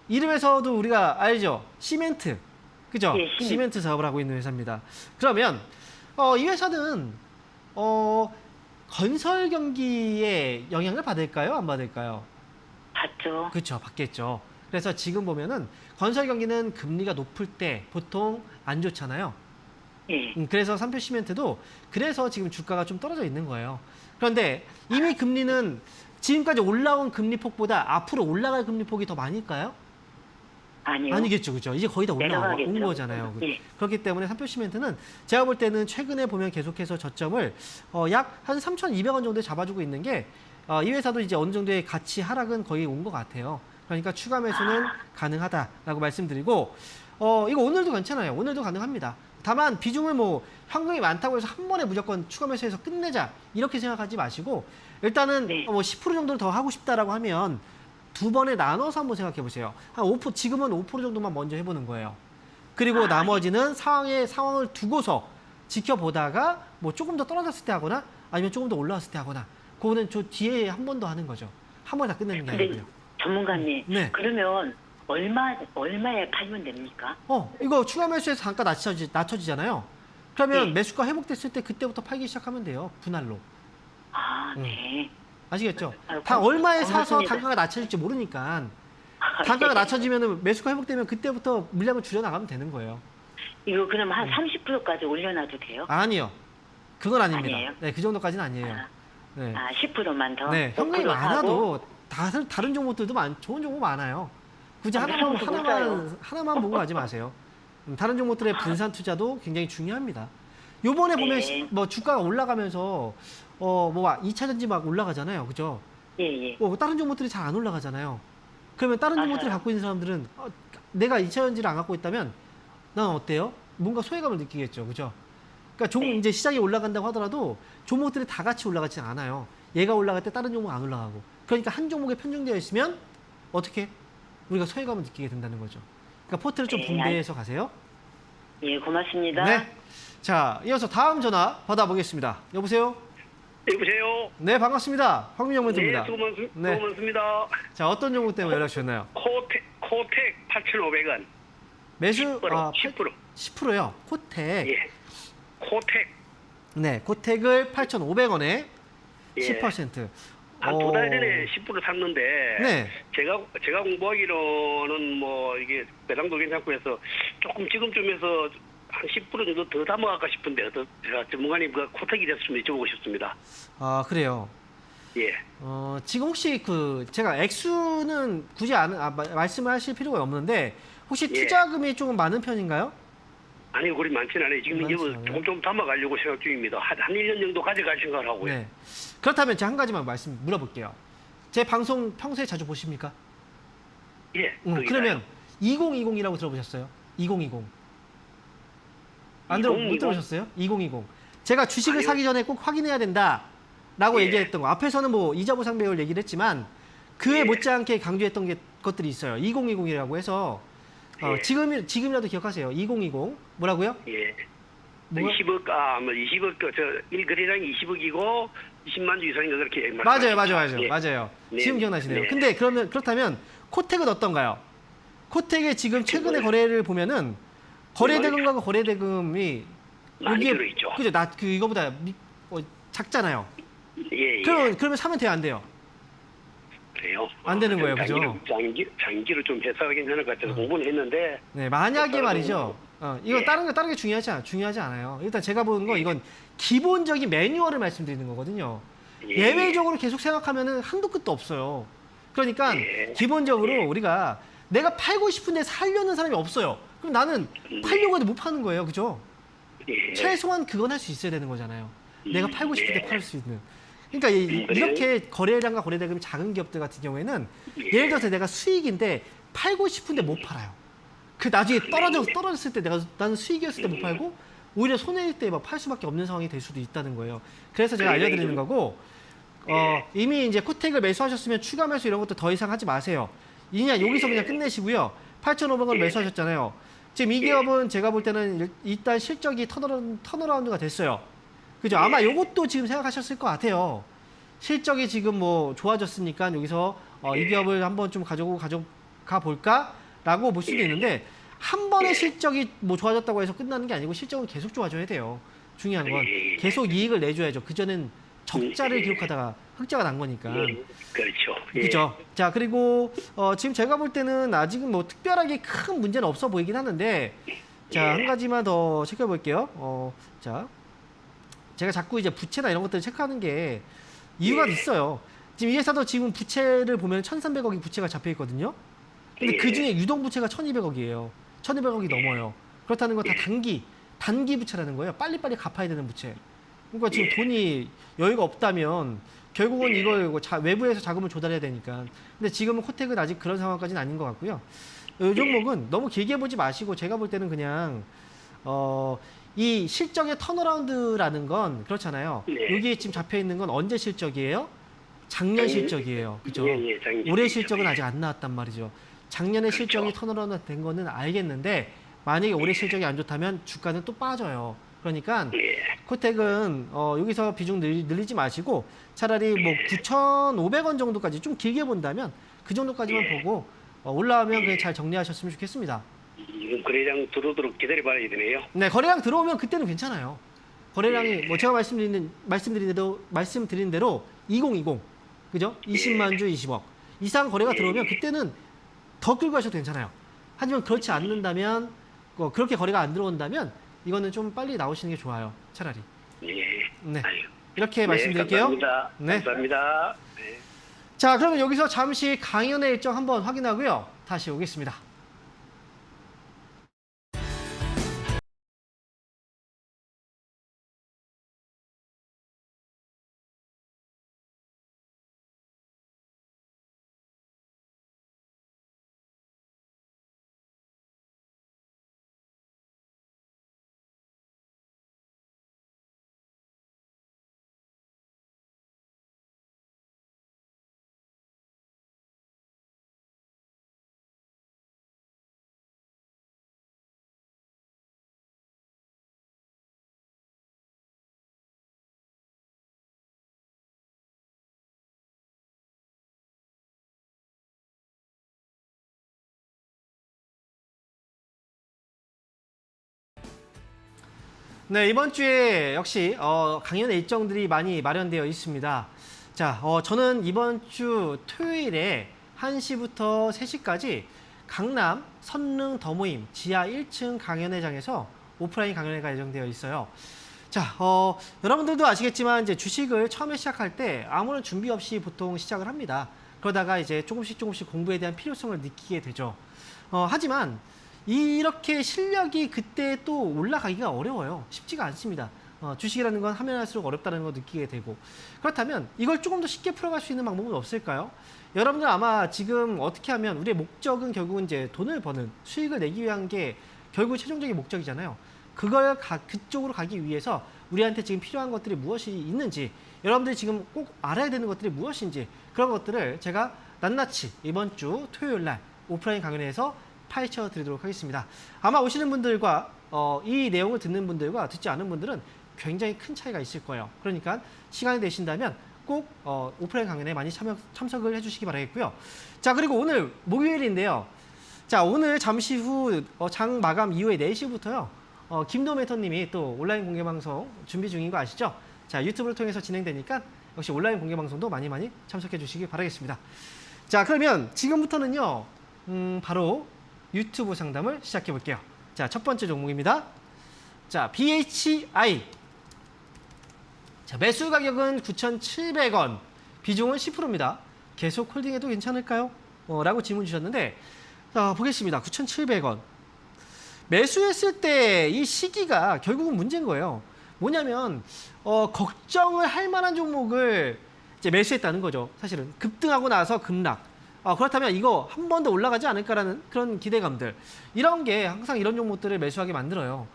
이름에서도 우리가 알죠? 시멘트. 그죠? 예, 시멘트 사업을 하고 있는 회사입니다. 그러면 이 회사는 건설 경기에 영향을 받을까요? 안 받을까요? 봤죠. 그렇죠. 받겠죠. 그래서 지금 보면은 건설 경기는 금리가 높을 때 보통 안 좋잖아요. 예. 그래서 삼표 시멘트도 그래서 지금 주가가 좀 떨어져 있는 거예요. 그런데 이미 금리는 지금까지 올라온 금리 폭보다 앞으로 올라갈 금리 폭이 더 많을까요? 아니요. 아니겠죠. 그죠? 이제 거의 다 온 내려가겠죠. 거잖아요. 예. 그렇기 때문에 삼표 시멘트는 제가 볼 때는 최근에 보면 계속해서 저점을 약 한 3,200원 정도에 잡아주고 있는 게 이 회사도 이제 어느 정도의 가치 하락은 거의 온 것 같아요. 그러니까 추가 매수는 가능하다라고 말씀드리고 이거 오늘도 괜찮아요. 오늘도 가능합니다. 다만 비중을 뭐 현금이 많다고 해서 한 번에 무조건 추가 매수해서 끝내자 이렇게 생각하지 마시고 일단은 네. 뭐 10% 정도를 더 하고 싶다라고 하면 두 번에 나눠서 한번 생각해 보세요. 한 5% 지금은 5% 정도만 먼저 해보는 거예요. 그리고 나머지는 상황을 두고서 지켜보다가 뭐 조금 더 떨어졌을 때 하거나 아니면 조금 더 올라왔을 때 하거나 그거는 저 뒤에 한 번 더 하는 거죠. 한 번에 다 끝내는 게 근데 아니고요. 전문가님, 네. 그러면 얼마에 팔면 됩니까? 이거 추가 매수해서 단가 낮춰지잖아요. 그러면 네. 매수가 회복됐을 때 그때부터 팔기 시작하면 돼요. 분할로. 네. 아시겠죠? 아이고, 다 얼마에 사서 고맙습니다. 단가가 낮춰질지 모르니까 단가가 낮춰지면 매수가 회복되면 그때부터 물량을 줄여나가면 되는 거예요. 이거 그럼 한 30%까지 올려놔도 돼요? 아니요. 그건 아닙니다. 아니에요? 네, 그 정도까지는 아니에요. 네. 10%만 더? 네, 현금이 5% 하고? 많아도 다른 종목들도 좋은 종목 많아요. 굳이 무서워서 못 사요. 하나만 보고 가지 마세요. 다른 종목들의 분산 투자도 굉장히 중요합니다. 요번에 보면 네. 뭐 주가가 올라가면서 2차 전지 막 올라가잖아요. 그죠? 예. 다른 종목들이 잘 안 올라가잖아요. 그러면 다른 맞아요. 종목들을 갖고 있는 사람들은 내가 2차 전지를 안 갖고 있다면 난 어때요? 뭔가 소외감을 느끼겠죠. 그죠? 그러니까 네. 이제 시장이 올라간다고 하더라도 종목들이 다 같이 올라가지 않아요. 얘가 올라갈 때 다른 종목 안 올라가고. 그러니까 한 종목에 편중되어 있으면 어떻게? 우리가 소외감을 느끼게 된다는 거죠. 그러니까 포트를 좀 네, 분배해서 가세요. 예, 고맙습니다. 네. 자, 이어서 다음 전화 받아보겠습니다. 여보세요? 여보세요. 네, 반갑습니다. 황민영 멘토입니다. 네. 수고많습니다. 자, 어떤 종목 때문에 연락 주셨나요? 코텍 8,500원. 매수 10%. 10%. 10%요. 코텍. 예. 코텍 네, 고택을 8,500원에 예. 10%. 한 두 달 전에 10% 샀는데 네. 제가 공부하기로는 뭐 이게 배당도 괜찮고 해서 조금 지금쯤에서 한 10% 정도 더 담아갈까 싶은데 제가 전문가님 그 코택이 됐으면 여쭤보고 싶습니다. 아, 그래요. 예. 지금 혹시 제가 액수는 굳이 말씀을 하실 필요가 없는데 혹시 예. 투자금이 조금 많은 편인가요? 아니 그리 많지는 않아요. 지금 이제 많지는 않아요? 조금 담아가려고 생각 중입니다. 한 1년 정도 가져갈 생각을 하고요. 네. 그렇다면 제가 한 가지만 물어볼게요. 제 방송 평소에 자주 보십니까? 예. 그러면 2020이라고 들어보셨어요? 2020. 못 2020? 들어보셨어요? 2020. 제가 주식을 아니요. 사기 전에 꼭 확인해야 된다라고 예. 얘기했던 거. 앞에서는 뭐 이자 보상 배열 얘기를 했지만 그에 예. 못지않게 강조했던 것들이 있어요. 2020이라고 해서 예. 지금이라도 기억하세요. 2020 뭐라고요? 예. 뭐가? 20억, 뭐 20억, 저 1거래량이 20억이고 20만 주 이상인가 그렇게 맞아요. 말씀하셨죠? 예. 맞아요. 네. 지금 기억나시네요. 네. 근데 그렇다면 코텍은 어떤가요? 코텍의 지금 최근의 거래를 보면은 거래대금과 거래대금이 많이 들어있죠. 그죠? 이거보다 작잖아요. 예, 예. 그러면 사면 돼요, 안 돼요? 그래요. 안 되는 거예요, 그죠? 장기로 좀 해서가 괜찮을 것 같아서 어. 공부는 했는데. 네, 만약에 말이죠. 이거 예. 다른 게 중요하지 않아요. 일단 제가 보는 건 이건 기본적인 매뉴얼을 말씀드리는 거거든요. 예. 예외적으로 계속 생각하면은 한도 끝도 없어요. 그러니까 예. 기본적으로 예. 우리가 내가 팔고 싶은데 살려는 사람이 없어요. 그럼 나는 팔려고 해도 못 파는 거예요. 그죠? 예. 최소한 그건 할 수 있어야 되는 거잖아요. 내가 팔고 싶을 때 예. 팔 수 있는. 그러니까 이렇게 거래량과 거래대금이 작은 기업들 같은 경우에는 예. 예를 들어서 내가 수익인데 팔고 싶은데 못 팔아요. 나중에 떨어졌을 때 나는 수익이었을 때 못 팔고 오히려 손해일 때 막 팔 수밖에 없는 상황이 될 수도 있다는 거예요. 그래서 제가 알려드리는 거고 이미 이제 코텍을 매수하셨으면 추가 매수 이런 것도 더 이상 하지 마세요. 여기서 그냥 끝내시고요. 8,500원 매수하셨잖아요. 지금 이 기업은 제가 볼 때는 일단 실적이 턴어라운드가 됐어요. 그죠? 아마 요것도 지금 생각하셨을 것 같아요. 실적이 지금 뭐 좋아졌으니까 여기서 이 기업을 한번 좀 가져가 볼까라고 볼 수도 있는데 한 번에 실적이 뭐 좋아졌다고 해서 끝나는 게 아니고 실적은 계속 좋아져야 돼요. 중요한 건 계속 이익을 내줘야죠. 그전엔 적자를 기록하다가 흑자가 난 거니까. 그렇죠. 예. 그죠? 자, 그리고 지금 제가 볼 때는 아직은 뭐 특별하게 큰 문제는 없어 보이긴 하는데 자, 한 가지만 더 체크해 볼게요. 자, 제가 자꾸 이제 부채나 이런 것들을 체크하는 게 이유가 있어요. 지금 이 회사도 지금 부채를 보면 1,300억이 부채가 잡혀 있거든요. 근데 그 중에 유동 부채가 1,200억이에요. 1,200억이 넘어요. 그렇다는 건 다 단기 부채라는 거예요. 빨리빨리 갚아야 되는 부채. 그러니까 지금 돈이 여유가 없다면 결국은 이걸 외부에서 자금을 조달해야 되니까. 근데 지금은 코텍은 아직 그런 상황까지는 아닌 것 같고요. 이 종목은 너무 길게 보지 마시고 제가 볼 때는 그냥 이 실적의 턴어라운드라는 건 그렇잖아요. 네. 여기에 지금 잡혀 있는 건 언제 실적이에요? 작년 실적이에요. 그죠? 예, 작년 올해 실적. 실적은 아직 안 나왔단 말이죠. 작년에 실적이 턴어라운드 된 거는 알겠는데 만약에 올해 실적이 안 좋다면 주가는 또 빠져요. 그러니까 예. 코텍은 여기서 비중 늘리지 마시고 차라리 뭐 9,500원 정도까지 좀 길게 본다면 그 정도까지만 보고 올라오면 그냥 잘 정리하셨으면 좋겠습니다. 지금 거래량 들어오도록 기다려봐야 되네요. 네, 거래량 들어오면 그때는 괜찮아요. 거래량이 뭐 제가 말씀드린 대로 2020 그죠? 20만 주 20억 이상 거래가 들어오면 그때는 더 끌고 가셔도 괜찮아요. 하지만 그렇지 않는다면 그렇게 거래가 안 들어온다면 이거는 좀 빨리 나오시는 게 좋아요. 차라리. 예. 네. 아유. 이렇게 말씀드릴게요. 감사합니다. 네. 감사합니다. 네. 자, 그러면 여기서 잠시 강연의 일정 한번 확인하고요. 다시 오겠습니다. 네, 이번 주에 역시 강연의 일정들이 많이 마련되어 있습니다. 자, 저는 이번 주 토요일에 1시부터 3시까지 강남 선릉 더모임 지하 1층 강연회장에서 오프라인 강연회가 예정되어 있어요. 자, 여러분들도 아시겠지만 이제 주식을 처음에 시작할 때 아무런 준비 없이 보통 시작을 합니다. 그러다가 이제 조금씩 공부에 대한 필요성을 느끼게 되죠. 하지만 이렇게 실력이 그때 또 올라가기가 어려워요. 쉽지가 않습니다. 주식이라는 건 하면 할수록 어렵다는 걸 느끼게 되고. 그렇다면 이걸 조금 더 쉽게 풀어갈 수 있는 방법은 없을까요? 여러분들 아마 지금 어떻게 하면 우리의 목적은 결국은 이제 돈을 버는 수익을 내기 위한 게 결국 최종적인 목적이잖아요. 그걸 그쪽으로 가기 위해서 우리한테 지금 필요한 것들이 무엇이 있는지, 여러분들이 지금 꼭 알아야 되는 것들이 무엇인지, 그런 것들을 제가 낱낱이 이번 주 토요일 날 오프라인 강연회에서 파헤쳐 드리도록 하겠습니다. 아마 오시는 분들과 이 내용을 듣는 분들과 듣지 않은 분들은 굉장히 큰 차이가 있을 거예요. 그러니까 시간이 되신다면 꼭 오프라인 강연에 많이 참석을 해주시기 바라겠고요. 자, 그리고 오늘 목요일인데요. 자, 오늘 잠시 후 장 마감 이후에 4시부터요. 김도 멘토님이 또 온라인 공개 방송 준비 중인 거 아시죠? 자, 유튜브를 통해서 진행되니까 역시 온라인 공개 방송도 많이 참석해 주시기 바라겠습니다. 자, 그러면 지금부터는요. 바로 유튜브 상담을 시작해 볼게요. 자, 첫 번째 종목입니다. 자, BHI. 자, 매수 가격은 9,700원, 비중은 10%입니다. 계속 홀딩해도 괜찮을까요? 라고 질문 주셨는데, 자, 보겠습니다. 9,700원. 매수했을 때 이 시기가 결국은 문제인 거예요. 뭐냐면, 걱정을 할 만한 종목을 이제 매수했다는 거죠. 사실은. 급등하고 나서 급락. 그렇다면 이거 한 번 더 올라가지 않을까라는 그런 기대감들. 이런 게 항상 이런 종목들을 매수하게 만들어요.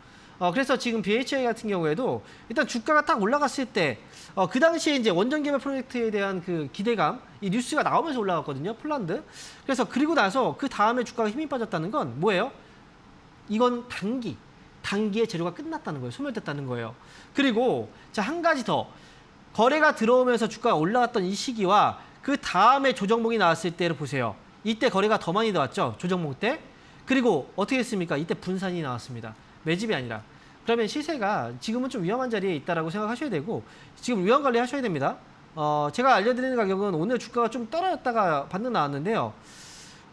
그래서 지금 BHI 같은 경우에도 일단 주가가 딱 올라갔을 때, 그 당시에 이제 원전 개발 프로젝트에 대한 그 기대감, 이 뉴스가 나오면서 올라갔거든요. 폴란드. 그래서 그리고 나서 그 다음에 주가가 힘이 빠졌다는 건 뭐예요? 이건 단기의 재료가 끝났다는 거예요. 소멸됐다는 거예요. 그리고 자, 한 가지 더. 거래가 들어오면서 주가가 올라갔던 이 시기와 그 다음에 조정목이 나왔을 때를 보세요. 이때 거래가 더 많이 나왔죠. 조정목 때. 그리고 어떻게 했습니까? 이때 분산이 나왔습니다. 매집이 아니라. 그러면 시세가 지금은 좀 위험한 자리에 있다라고 생각하셔야 되고, 지금 위험 관리 하셔야 됩니다. 제가 알려드리는 가격은 오늘 주가가 좀 떨어졌다가 반등 나왔는데요.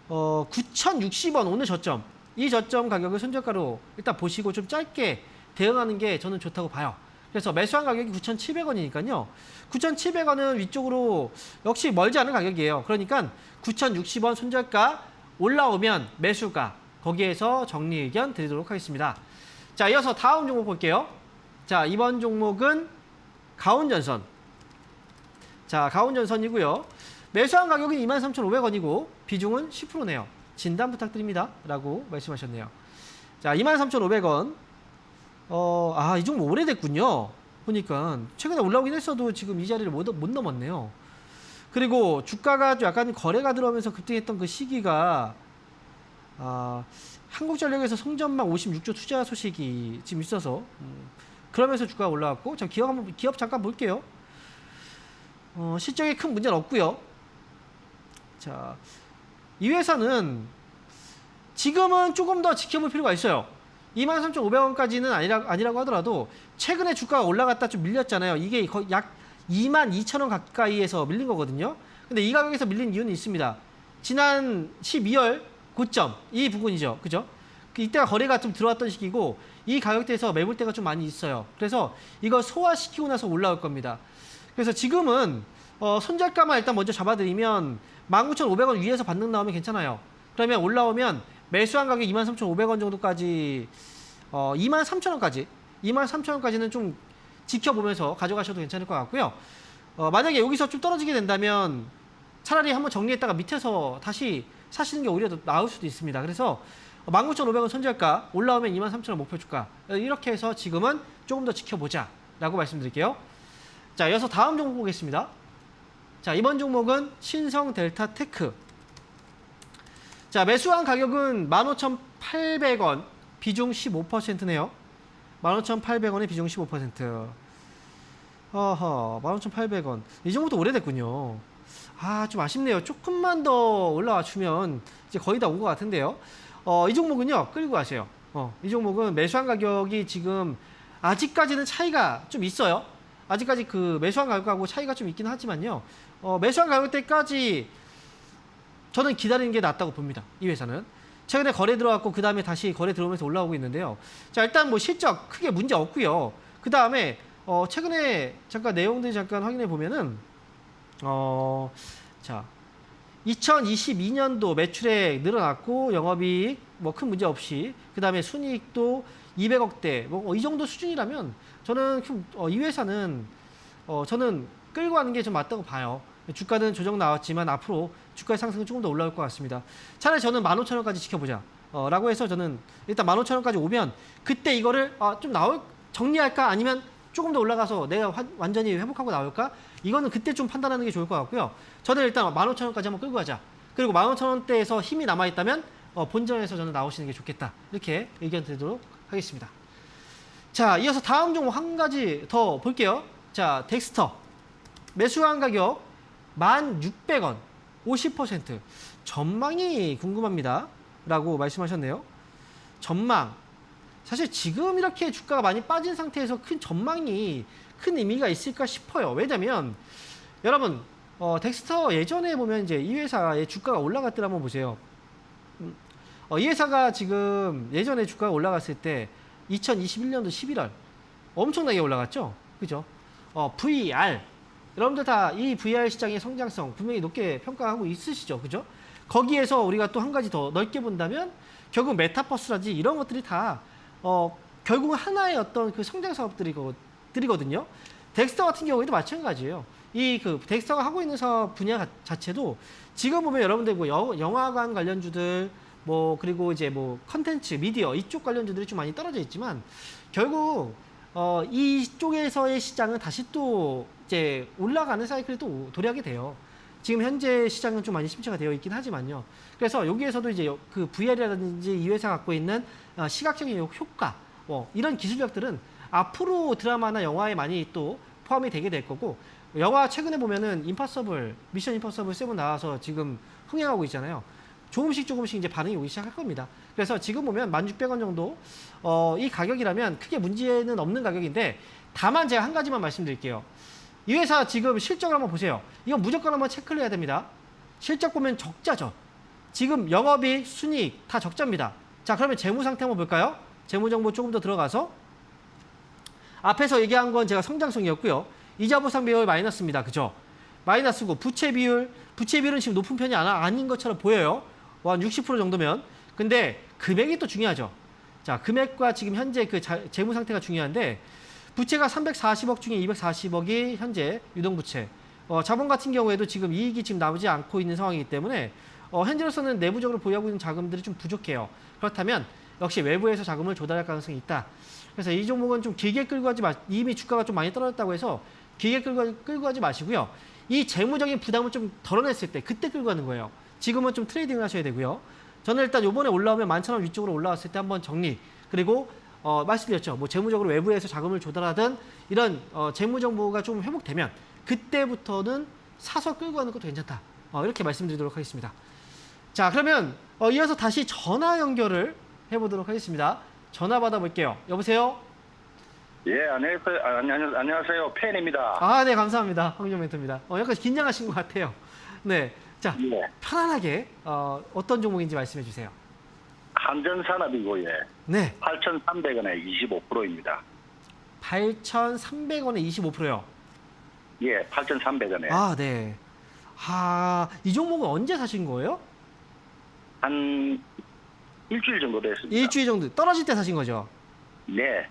9,060원 오늘 저점. 이 저점 가격을 손절가로 일단 보시고 좀 짧게 대응하는 게 저는 좋다고 봐요. 그래서 매수한 가격이 9,700원이니까요. 9,700원은 위쪽으로 역시 멀지 않은 가격이에요. 그러니까 9,060원 손절가 올라오면 매수가, 거기에서 정리 의견 드리도록 하겠습니다. 자, 이어서 다음 종목 볼게요. 자, 이번 종목은 가온전선. 자, 가온전선이고요. 매수한 가격은 23,500원이고 비중은 10%네요. 진단 부탁드립니다. 라고 말씀하셨네요. 자, 23,500원. 이 종목 오래됐군요. 보니까 최근에 올라오긴 했어도 지금 이 자리를 못 넘었네요. 그리고 주가가 약간 거래가 들어오면서 급등했던 그 시기가 한국전력에서 성전망 56조 투자 소식이 지금 있어서 그러면서 주가가 올라왔고, 자, 기업 잠깐 볼게요. 실적에 큰 문제는 없고요. 자, 이 회사는 지금은 조금 더 지켜볼 필요가 있어요. 23,500원까지는 아니라고 하더라도 최근에 주가가 올라갔다 좀 밀렸잖아요. 이게 거의 약 22,000원 가까이에서 밀린 거거든요. 근데 이 가격에서 밀린 이유는 있습니다. 지난 12월 고점 이 부분이죠. 그죠? 이때가 거래가 좀 들어왔던 시기고 이 가격대에서 매물대가 좀 많이 있어요. 그래서 이거 소화시키고 나서 올라올 겁니다. 그래서 지금은 손절가만 일단 먼저 잡아드리면 19,500원 위에서 반등 나오면 괜찮아요. 그러면 올라오면 매수한 가격 23,500원 정도까지 23,000원까지는 좀 지켜보면서 가져가셔도 괜찮을 것 같고요. 만약에 여기서 좀 떨어지게 된다면 차라리 한번 정리했다가 밑에서 다시 사시는 게 오히려 더 나을 수도 있습니다. 그래서 19,500원 손절가 올라오면 23,000원 목표 주가 이렇게 해서 지금은 조금 더 지켜보자 라고 말씀드릴게요. 자, 이어서 다음 종목 보겠습니다. 자, 이번 종목은 신성델타테크. 자, 매수한 가격은 15,800원, 비중 15%네요. 15,800원의 비중 15%. 15,800원. 이 정도도 오래됐군요. 좀 아쉽네요. 조금만 더 올라와 주면 이제 거의 다 온 것 같은데요. 이 종목은요, 끌고 가세요. 이 종목은 매수한 가격이 지금 아직까지는 차이가 좀 있어요. 아직까지 그 매수한 가격하고 차이가 좀 있긴 하지만요. 매수한 가격대까지 저는 기다리는 게 낫다고 봅니다. 이 회사는. 최근에 거래 들어왔고 그 다음에 다시 거래 들어오면서 올라오고 있는데요. 자, 일단 뭐 실적 크게 문제 없고요. 그 다음에 최근에 잠깐 내용들 잠깐 확인해 보면은 자, 2022년도 매출액 늘어났고 영업이익 뭐 큰 문제 없이 그 다음에 순이익도 200억대 뭐 이 정도 수준이라면 저는 이 회사는 저는 끌고 가는 게 좀 맞다고 봐요. 주가는 조정 나왔지만 앞으로 주가의 상승은 조금 더 올라올 것 같습니다. 차라리 저는 15,000원까지 지켜보자 라고 해서 저는 일단 15,000원까지 오면 그때 이거를 좀 정리할까 아니면 조금 더 올라가서 내가 완전히 회복하고 나올까? 이거는 그때 좀 판단하는 게 좋을 것 같고요. 저는 일단 15,000원까지 한번 끌고 가자. 그리고 15,000원대에서 힘이 남아있다면 본전에서 저는 나오시는 게 좋겠다. 이렇게 의견 드리도록 하겠습니다. 자, 이어서 다음 종목 한 가지 더 볼게요. 자, 덱스터. 매수한 가격 1,600원. 50%. 전망이 궁금합니다. 라고 말씀하셨네요. 전망. 사실 지금 이렇게 주가가 많이 빠진 상태에서 큰 전망이 큰 의미가 있을까 싶어요. 왜냐면 여러분 덱스터 예전에 보면 이제 이 회사의 주가가 올라갈 때 한번 보세요. 이 회사가 지금 예전에 주가가 올라갔을 때 2021년도 11월 엄청나게 올라갔죠. 그죠? VR 여러분들 다 이 VR 시장의 성장성 분명히 높게 평가하고 있으시죠. 그죠? 거기에서 우리가 또 한 가지 더 넓게 본다면 결국 메타버스라든지 이런 것들이 다 결국은 하나의 어떤 그 성장 사업들이거든요. 덱스터 같은 경우에도 마찬가지예요. 이 그 덱스터가 하고 있는 사업 분야 자체도 지금 보면 여러분들 뭐 영화관 관련주들 뭐 그리고 이제 뭐 컨텐츠, 미디어 이쪽 관련주들이 좀 많이 떨어져 있지만 결국 이쪽에서의 시장은 다시 또 이제 올라가는 사이클이 또 도래하게 돼요. 지금 현재 시장은 좀 많이 심취가 되어 있긴 하지만요. 그래서 여기에서도 이제 그 VR이라든지 이 회사 갖고 있는 시각적인 효과, 이런 기술력들은 앞으로 드라마나 영화에 많이 또 포함이 되게 될 거고, 영화 최근에 보면은 미션 임파서블 7 나와서 지금 흥행하고 있잖아요. 조금씩 이제 반응이 오기 시작할 겁니다. 그래서 지금 보면 1,600원 정도 이 가격이라면 크게 문제는 없는 가격인데, 다만 제가 한 가지만 말씀드릴게요. 이 회사 지금 실적을 한번 보세요. 이건 무조건 한번 체크를 해야 됩니다. 실적 보면 적자죠. 지금 영업이익, 순이익 다 적자입니다. 자, 그러면 재무 상태 한번 볼까요? 재무 정보 조금 더 들어가서 앞에서 얘기한 건 제가 성장성이었고요. 이자 보상 비율 마이너스입니다. 그죠? 마이너스고 부채 비율은 지금 높은 편이 아닌 것처럼 보여요. 한 60% 정도면. 근데 금액이 또 중요하죠. 자, 금액과 지금 현재 그 재무 상태가 중요한데, 부채가 340억 중에 240억이 현재 유동부채. 자본 같은 경우에도 지금 이익이 지금 나오지 않고 있는 상황이기 때문에 현재로서는 내부적으로 보유하고 있는 자금들이 좀 부족해요. 그렇다면 역시 외부에서 자금을 조달할 가능성이 있다. 그래서 이 종목은 좀 길게 끌고 가지 이미 주가가 좀 많이 떨어졌다고 해서 길게 끌고 가지 마시고요. 이 재무적인 부담을 좀 덜어냈을 때 그때 끌고 가는 거예요. 지금은 좀 트레이딩을 하셔야 되고요. 저는 일단 요번에 올라오면 11,000원 위쪽으로 올라왔을 때 한번 정리, 그리고 말씀드렸죠. 뭐 재무적으로 외부에서 자금을 조달하든 이런 재무 정보가 좀 회복되면 그때부터는 사서 끌고 가는 것도 괜찮다. 이렇게 말씀드리도록 하겠습니다. 자, 그러면 이어서 다시 전화 연결을 해보도록 하겠습니다. 전화 받아볼게요. 여보세요? 예, 안녕하세요. 팬입니다. 네, 감사합니다. 황정 멘토입니다. 약간 긴장하신 것 같아요. 네, 자, 예. 편안하게 어떤 종목인지 말씀해 주세요. 한전산업이고, 예. 네, 8,300원에 25%입니다. 8,300원에 25%요. 예, 8,300원에. 네. 이 종목은 언제 사신 거예요? 한 일주일 정도 됐습니다. 일주일 정도. 떨어질 때 사신 거죠? 네.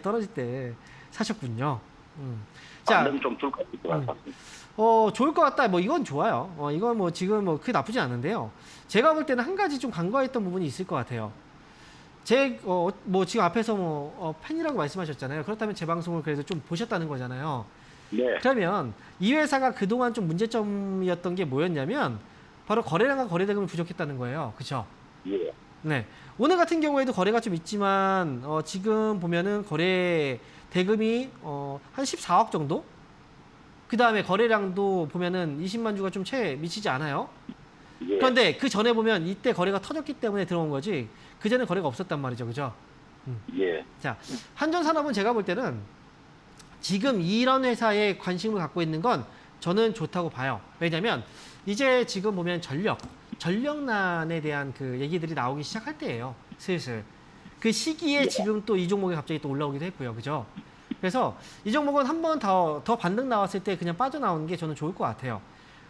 떨어질 때 사셨군요. 자, 반등 좀 줄 것 같습니다. 좋을 것 같다. 뭐 이건 좋아요. 이건 뭐 지금 뭐 크게 나쁘지 않은데요. 제가 볼 때는 한 가지 좀 간과했던 부분이 있을 것 같아요. 뭐 지금 앞에서 팬이라고 말씀하셨잖아요. 그렇다면 제 방송을 그래도 좀 보셨다는 거잖아요. 네. 그러면 이 회사가 그동안 좀 문제점이었던 게 뭐였냐면 바로 거래량과 거래 대금이 부족했다는 거예요. 그렇죠? 예. 네. 오늘 같은 경우에도 거래가 좀 있지만 지금 보면은 거래 대금이 한 14억 정도? 그 다음에 거래량도 보면은 20만 주가 좀 채 미치지 않아요. 예. 그런데 그 전에 보면 이때 거래가 터졌기 때문에 들어온 거지, 그 전에 거래가 없었단 말이죠. 그죠? 예. 자, 한전산업은 제가 볼 때는 지금 이런 회사에 관심을 갖고 있는 건 저는 좋다고 봐요. 왜냐면 이제 지금 보면 전력난에 대한 그 얘기들이 나오기 시작할 때예요. 슬슬. 그 시기에 지금 또 이 종목이 갑자기 또 올라오기도 했고요. 그죠? 그래서 이 종목은 한 번 더 반등 나왔을 때 그냥 빠져나오는 게 저는 좋을 것 같아요.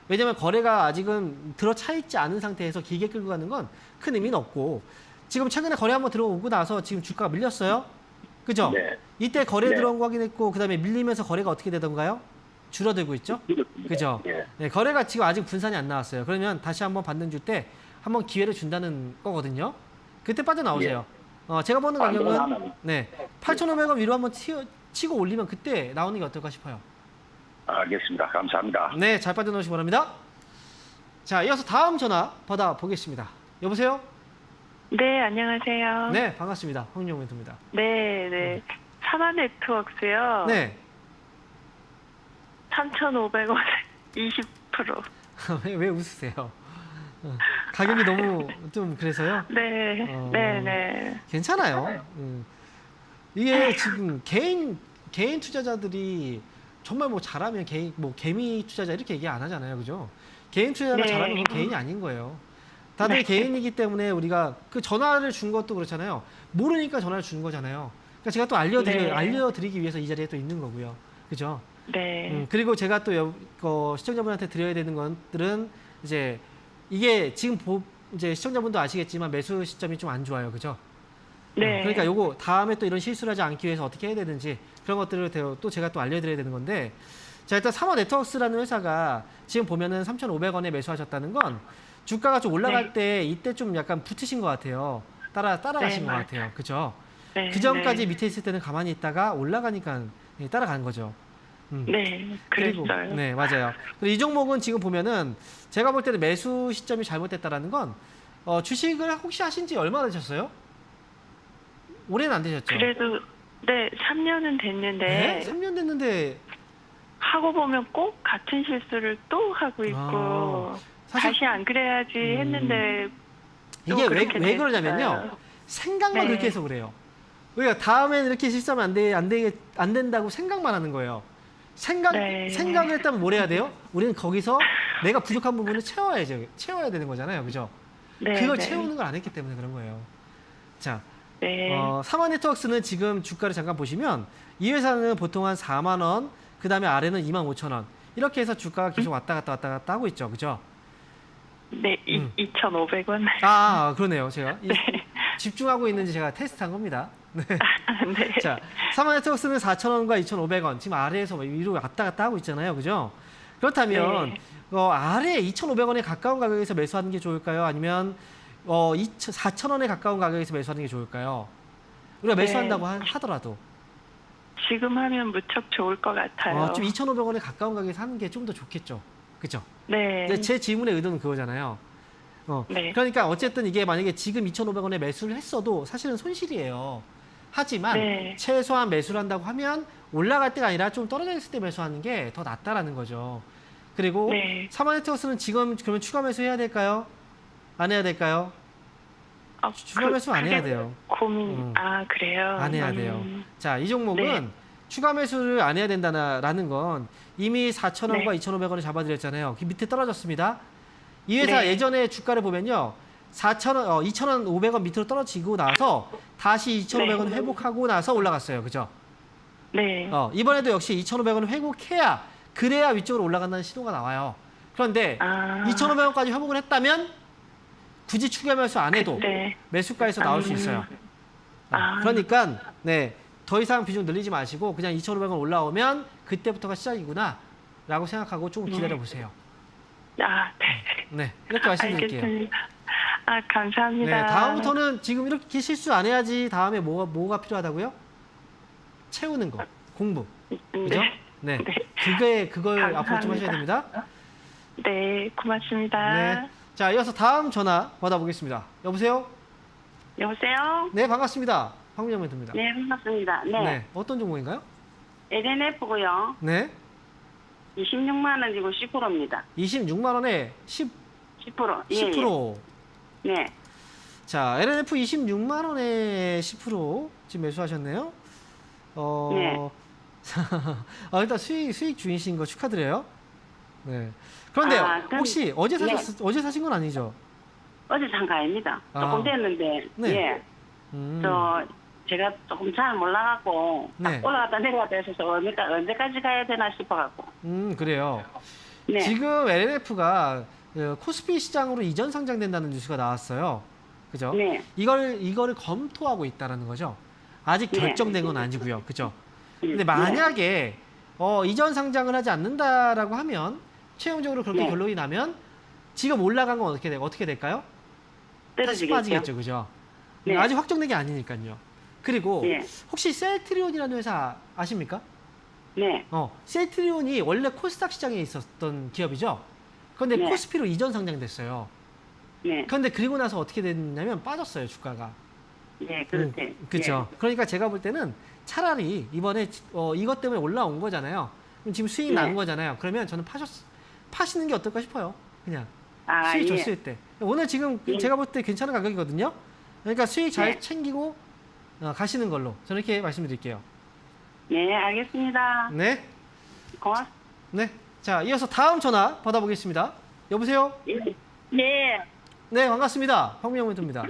왜냐면 거래가 아직은 들어차 있지 않은 상태에서 길게 끌고 가는 건 큰 의미는 없고, 지금 최근에 거래 한번 들어오고 나서 지금 주가가 밀렸어요. 그죠? 네. 이때 거래 네. 들어온 거 확인했고, 그 다음에 밀리면서 거래가 어떻게 되던가요? 줄어들고 있죠? 그죠? 예. 네, 거래가 지금 아직 분산이 안 나왔어요. 그러면 다시 한번 반등 줄 때 한번 기회를 준다는 거거든요. 그때 빠져나오세요. 제가 보는 가격은 반등하면. 네, 8,500원 위로 한번 치고 올리면 그때 나오는 게 어떨까 싶어요. 알겠습니다. 감사합니다. 네, 잘 빠져나오시기 바랍니다. 자, 이어서 다음 전화 받아보겠습니다. 여보세요? 네, 안녕하세요. 네, 반갑습니다. 황영우 멘토입니다. 네, 네. 사마네트웍스요. 네. 3,500원 20%. 왜 웃으세요? 가격이 너무 좀 그래서요? 네, 네, 네. 괜찮아요. 이게 지금 개인 투자자들이 정말 뭐 잘하면 개미 투자자 이렇게 얘기 안 하잖아요. 그죠? 개인 투자자가 네. 잘하면 그건 개인이 아닌 거예요. 다들 네. 개인이기 때문에 우리가 그 전화를 준 것도 그렇잖아요. 모르니까 전화를 주는 거잖아요. 그러니까 제가 또 네. 알려드리기 위해서 이 자리에 또 있는 거고요. 그죠? 네. 그리고 제가 또 시청자분한테 드려야 되는 것들은 이제 이게 지금 이제 시청자분도 아시겠지만 매수 시점이 좀 안 좋아요. 그죠? 네. 그러니까 요거 다음에 또 이런 실수를 하지 않기 위해서 어떻게 해야 되는지 그런 것들을 또 제가 또 알려드려야 되는 건데, 자, 일단 사마네트웍스라는 회사가 지금 보면은 3,500원에 매수하셨다는 건 주가가 좀 올라갈 때 이때 좀 약간 붙으신 것 같아요. 따라가신 네, 것 같아요. 그죠? 네. 그 전까지 네. 밑에 있을 때는 가만히 있다가 올라가니까 따라가는 거죠. 네, 그리고 그랬어요. 네, 맞아요. 그리고 이 종목은 지금 보면은 제가 볼 때는 매수 시점이 잘못됐다라는 건 주식을 혹시 하신 지 얼마나 되셨어요? 오래는 안 되셨죠? 그래도 네, 3년은 됐는데 네? 3년 됐는데 하고 보면 꼭 같은 실수를 또 하고 있고 사실 다시 안 그래야지 했는데 또 이게 그렇게 왜 그러냐면요. 됐어요. 생각만 네. 그렇게 해서 그래요. 그러니까 다음에는 이렇게 실수하면 안 된다고 생각만 하는 거예요. 네. 생각을 했다면 뭘 해야 돼요? 우리는 거기서 내가 부족한 부분을 채워야 되는 거잖아요. 그죠? 네, 그걸 네. 채우는 걸 안 했기 때문에 그런 거예요. 자, 네. 사마네트웍스는 지금 주가를 잠깐 보시면 이 회사는 보통 한 4만 원, 그 다음에 아래는 25,000원. 이렇게 해서 주가가 계속 왔다 갔다 하고 있죠. 그죠? 네, 2,500원. 그러네요. 제가 네. 집중하고 있는지 제가 테스트한 겁니다. 네. 네. 자, 사마네트웍스는 4,000원과 2,500원 지금 아래에서 위로 왔다 갔다 하고 있잖아요. 그죠? 그렇다면 네. 아래 2,500원에 가까운 가격에서 매수하는 게 좋을까요? 아니면 4,000원에 가까운 가격에서 매수하는 게 좋을까요? 우리가 네. 매수한다고 하더라도 지금 하면 무척 좋을 것 같아요. 좀 2,500원에 가까운 가격에서 하는 게 좀 더 좋겠죠. 그죠? 네. 근데 제 질문의 의도는 그거잖아요. 네. 그러니까 어쨌든 이게 만약에 지금 2,500원에 매수를 했어도 사실은 손실이에요. 하지만 네. 최소한 매수를 한다고 하면 올라갈 때가 아니라 좀 떨어져 있을 때 매수하는 게 더 낫다라는 거죠. 그리고 네. 사마네트웍스는 지금 그러면 추가 매수 해야 될까요? 안 해야 될까요? 추가 매수 안 해야 그게 돼요. 고민. 그래요? 안 해야 돼요. 자, 이 종목은 네. 추가 매수를 안 해야 된다라는 건 이미 4,000원과 네. 2,500원을 잡아드렸잖아요. 그 밑에 떨어졌습니다. 이 회사 네. 예전에 주가를 보면요. 2,000원, 500원 밑으로 떨어지고 나서 다시 2,500원 네. 회복하고 나서 올라갔어요. 그죠? 네. 이번에도 역시 2,500원 회복해야 그래야 위쪽으로 올라간다는 신호가 나와요. 그런데 2,500원까지 회복을 했다면 굳이 추가 매수 안 해도 네. 매수가에서 나올 수 있어요. 그러니까 더 이상 비중 늘리지 마시고 그냥 2,500원 올라오면 그때부터가 시작이구나 라고 생각하고 조금 기다려 보세요. 네. 네, 이렇게 말씀드릴게요. 알겠습니다. 감사합니다. 네, 다음부터는 지금 이렇게 실수 안 해야지. 다음에 뭐가 필요하다고요? 채우는 거, 공부. 그죠? 네. 그걸 감사합니다. 앞으로 좀 하셔야 됩니다. 네, 고맙습니다. 네. 자, 이어서 다음 전화 받아보겠습니다. 여보세요? 여보세요? 네, 반갑습니다. 황민영 멘토입니다. 네, 반갑습니다. 네. 네, 어떤 종목인가요? LNF고요. 네. 26만 원이고 10%입니다. 26만 원에 10%. 예, 10%. 예. 네. 자, LNF 26만 원에 10% 지금 매수하셨네요. 네. 일단 수익 중이신 거 축하드려요. 네. 그런데 그럼- 혹시 어제 사신 건 아니죠? 어제 산 거 아닙니다. 조금 아. 됐는데, 네. 예. 음. 제가 조금 잘 몰라갖고, 네. 올라갔다 내려갔다 해서 언제까지 가야 되나 싶어갖고. 그래요. 네. 지금 LNF가 코스피 시장으로 이전 상장된다는 뉴스가 나왔어요. 그죠? 네. 이거를 검토하고 있다라는 거죠. 아직 네. 결정된 건 아니고요. 그죠? 근데 네. 만약에 이전 상장을 하지 않는다라고 하면 최종적으로 그렇게 네. 결론이 나면 지금 올라간 건 어떻게 될까요? 다시 떨어지겠죠. 빠지겠죠. 그죠? 네. 아직 확정된 게 아니니까요. 그리고 네. 혹시 셀트리온이라는 회사 아십니까? 네. 셀트리온이 원래 코스닥 시장에 있었던 기업이죠. 그런데 네. 코스피로 이전 상장됐어요. 네. 그런데 그리고 나서 어떻게 됐냐면 빠졌어요, 주가가. 네, 그렇대. 그렇죠. 그러니까 제가 볼 때는 차라리 이번에 이것 때문에 올라온 거잖아요. 그럼 지금 수익 네. 난 거잖아요. 그러면 저는 파시는 게 어떨까 싶어요. 그냥 수익 예. 줬을 때. 오늘 지금 예. 제가 볼 때 괜찮은 가격이거든요. 그러니까 수익 잘 네. 챙기고 가시는 걸로 저는 이렇게 말씀드릴게요. 네, 알겠습니다. 네, 고맙습니다. 네. 자, 이어서 다음 전화 받아보겠습니다. 여보세요? 네, 네, 반갑습니다. 황민영 멘토입니다.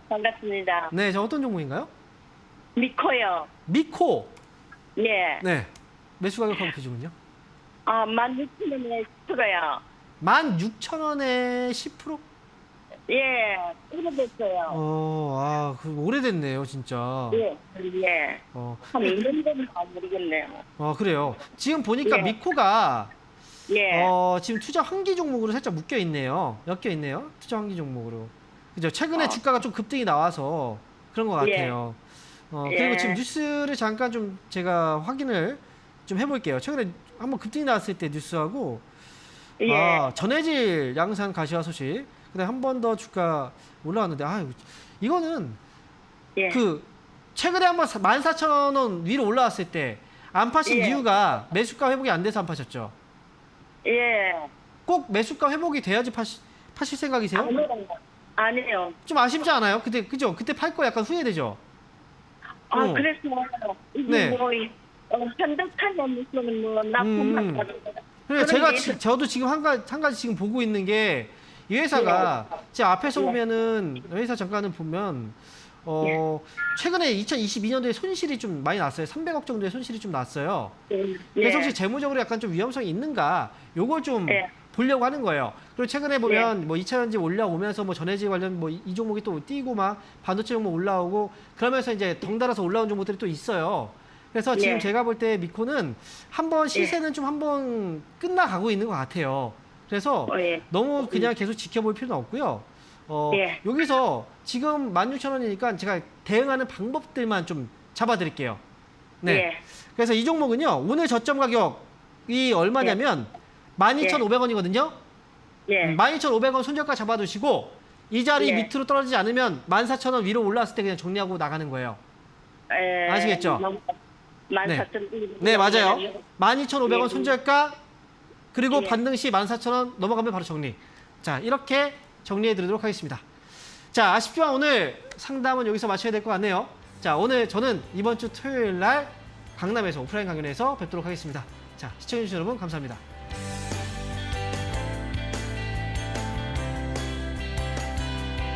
반갑습니다. 네, 저 어떤 종목인가요? 미코요. 미코. 네. 네. 매수 가격 한번 보시군요. 16,000원에 들어요. 16,000원에 10%? 예, 오래됐어요. 그 오래됐네요, 진짜. 예, 예. 어, 한 2년 됐나 모르겠네요. 그래요. 지금 보니까 예. 미코가 예. 지금 투자 환기 종목으로 살짝 엮여 있네요. 투자 환기 종목으로. 그죠? 최근에 주가가 좀 급등이 나와서 그런 것 예. 같아요. 그리고 예. 지금 뉴스를 잠깐 좀 제가 확인을 좀 해볼게요. 최근에 한번 급등이 나왔을 때 뉴스하고 예. 전해질 양산 가시화 소식. 그다음에 한 번 더 주가 올라왔는데 이거는 예. 최근에 한번 14,000원 위로 올라왔을 때 안 파신 예. 이유가 매수가 회복이 안 돼서 안 파셨죠? 예. 꼭 매수가 회복이 돼야지 파실 생각이세요? 아니에요. 좀 아쉽지 않아요? 그죠? 그때 팔 거 약간 후회되죠? 그래서, 이게 네. 현대카는 무슨 납품한 거. 그러니까 저도 지금 한 가지 지금 보고 있는 게 이 회사가 제 앞에서 보면은 회사 잠깐을 보면 최근에 2022년도에 손실이 좀 많이 났어요. 300억 정도의 손실이 좀 났어요. 그래서 혹시 재무적으로 약간 좀 위험성이 있는가? 요걸 좀 예. 보려고 하는 거예요. 그리고 최근에 보면 뭐 2차 전지 올라오면서 뭐 전해질 관련 뭐 이 종목이 또 뛰고 막 반도체 종목 올라오고 그러면서 이제 덩달아서 올라온 종목들이 또 있어요. 그래서 지금 제가 볼 때 미코는 한번 시세는 좀 한번 끝나가고 있는 것 같아요. 그래서 예. 너무 그냥 계속 지켜볼 필요는 없고요. 예. 여기서 지금 16,000원이니까 제가 대응하는 방법들만 좀 잡아드릴게요. 네. 예. 그래서 이 종목은요, 오늘 저점 가격이 얼마냐면 12,500원이거든요. 예. 12,500원 손절가 잡아두시고 이 자리 예. 밑으로 떨어지지 않으면 14,000원 위로 올라왔을 때 그냥 정리하고 나가는 거예요. 아시겠죠? 14,000원. 네, 맞아요. 12,500원 예. 손절가 그리고 예. 반등 시 14,000원 넘어가면 바로 정리. 자, 이렇게 정리해 드리도록 하겠습니다. 자, 아쉽지만 오늘 상담은 여기서 마쳐야 될 것 같네요. 자, 오늘 저는 이번 주 토요일 날 강남에서 오프라인 강연에서 뵙도록 하겠습니다. 자, 시청해주신 여러분 감사합니다.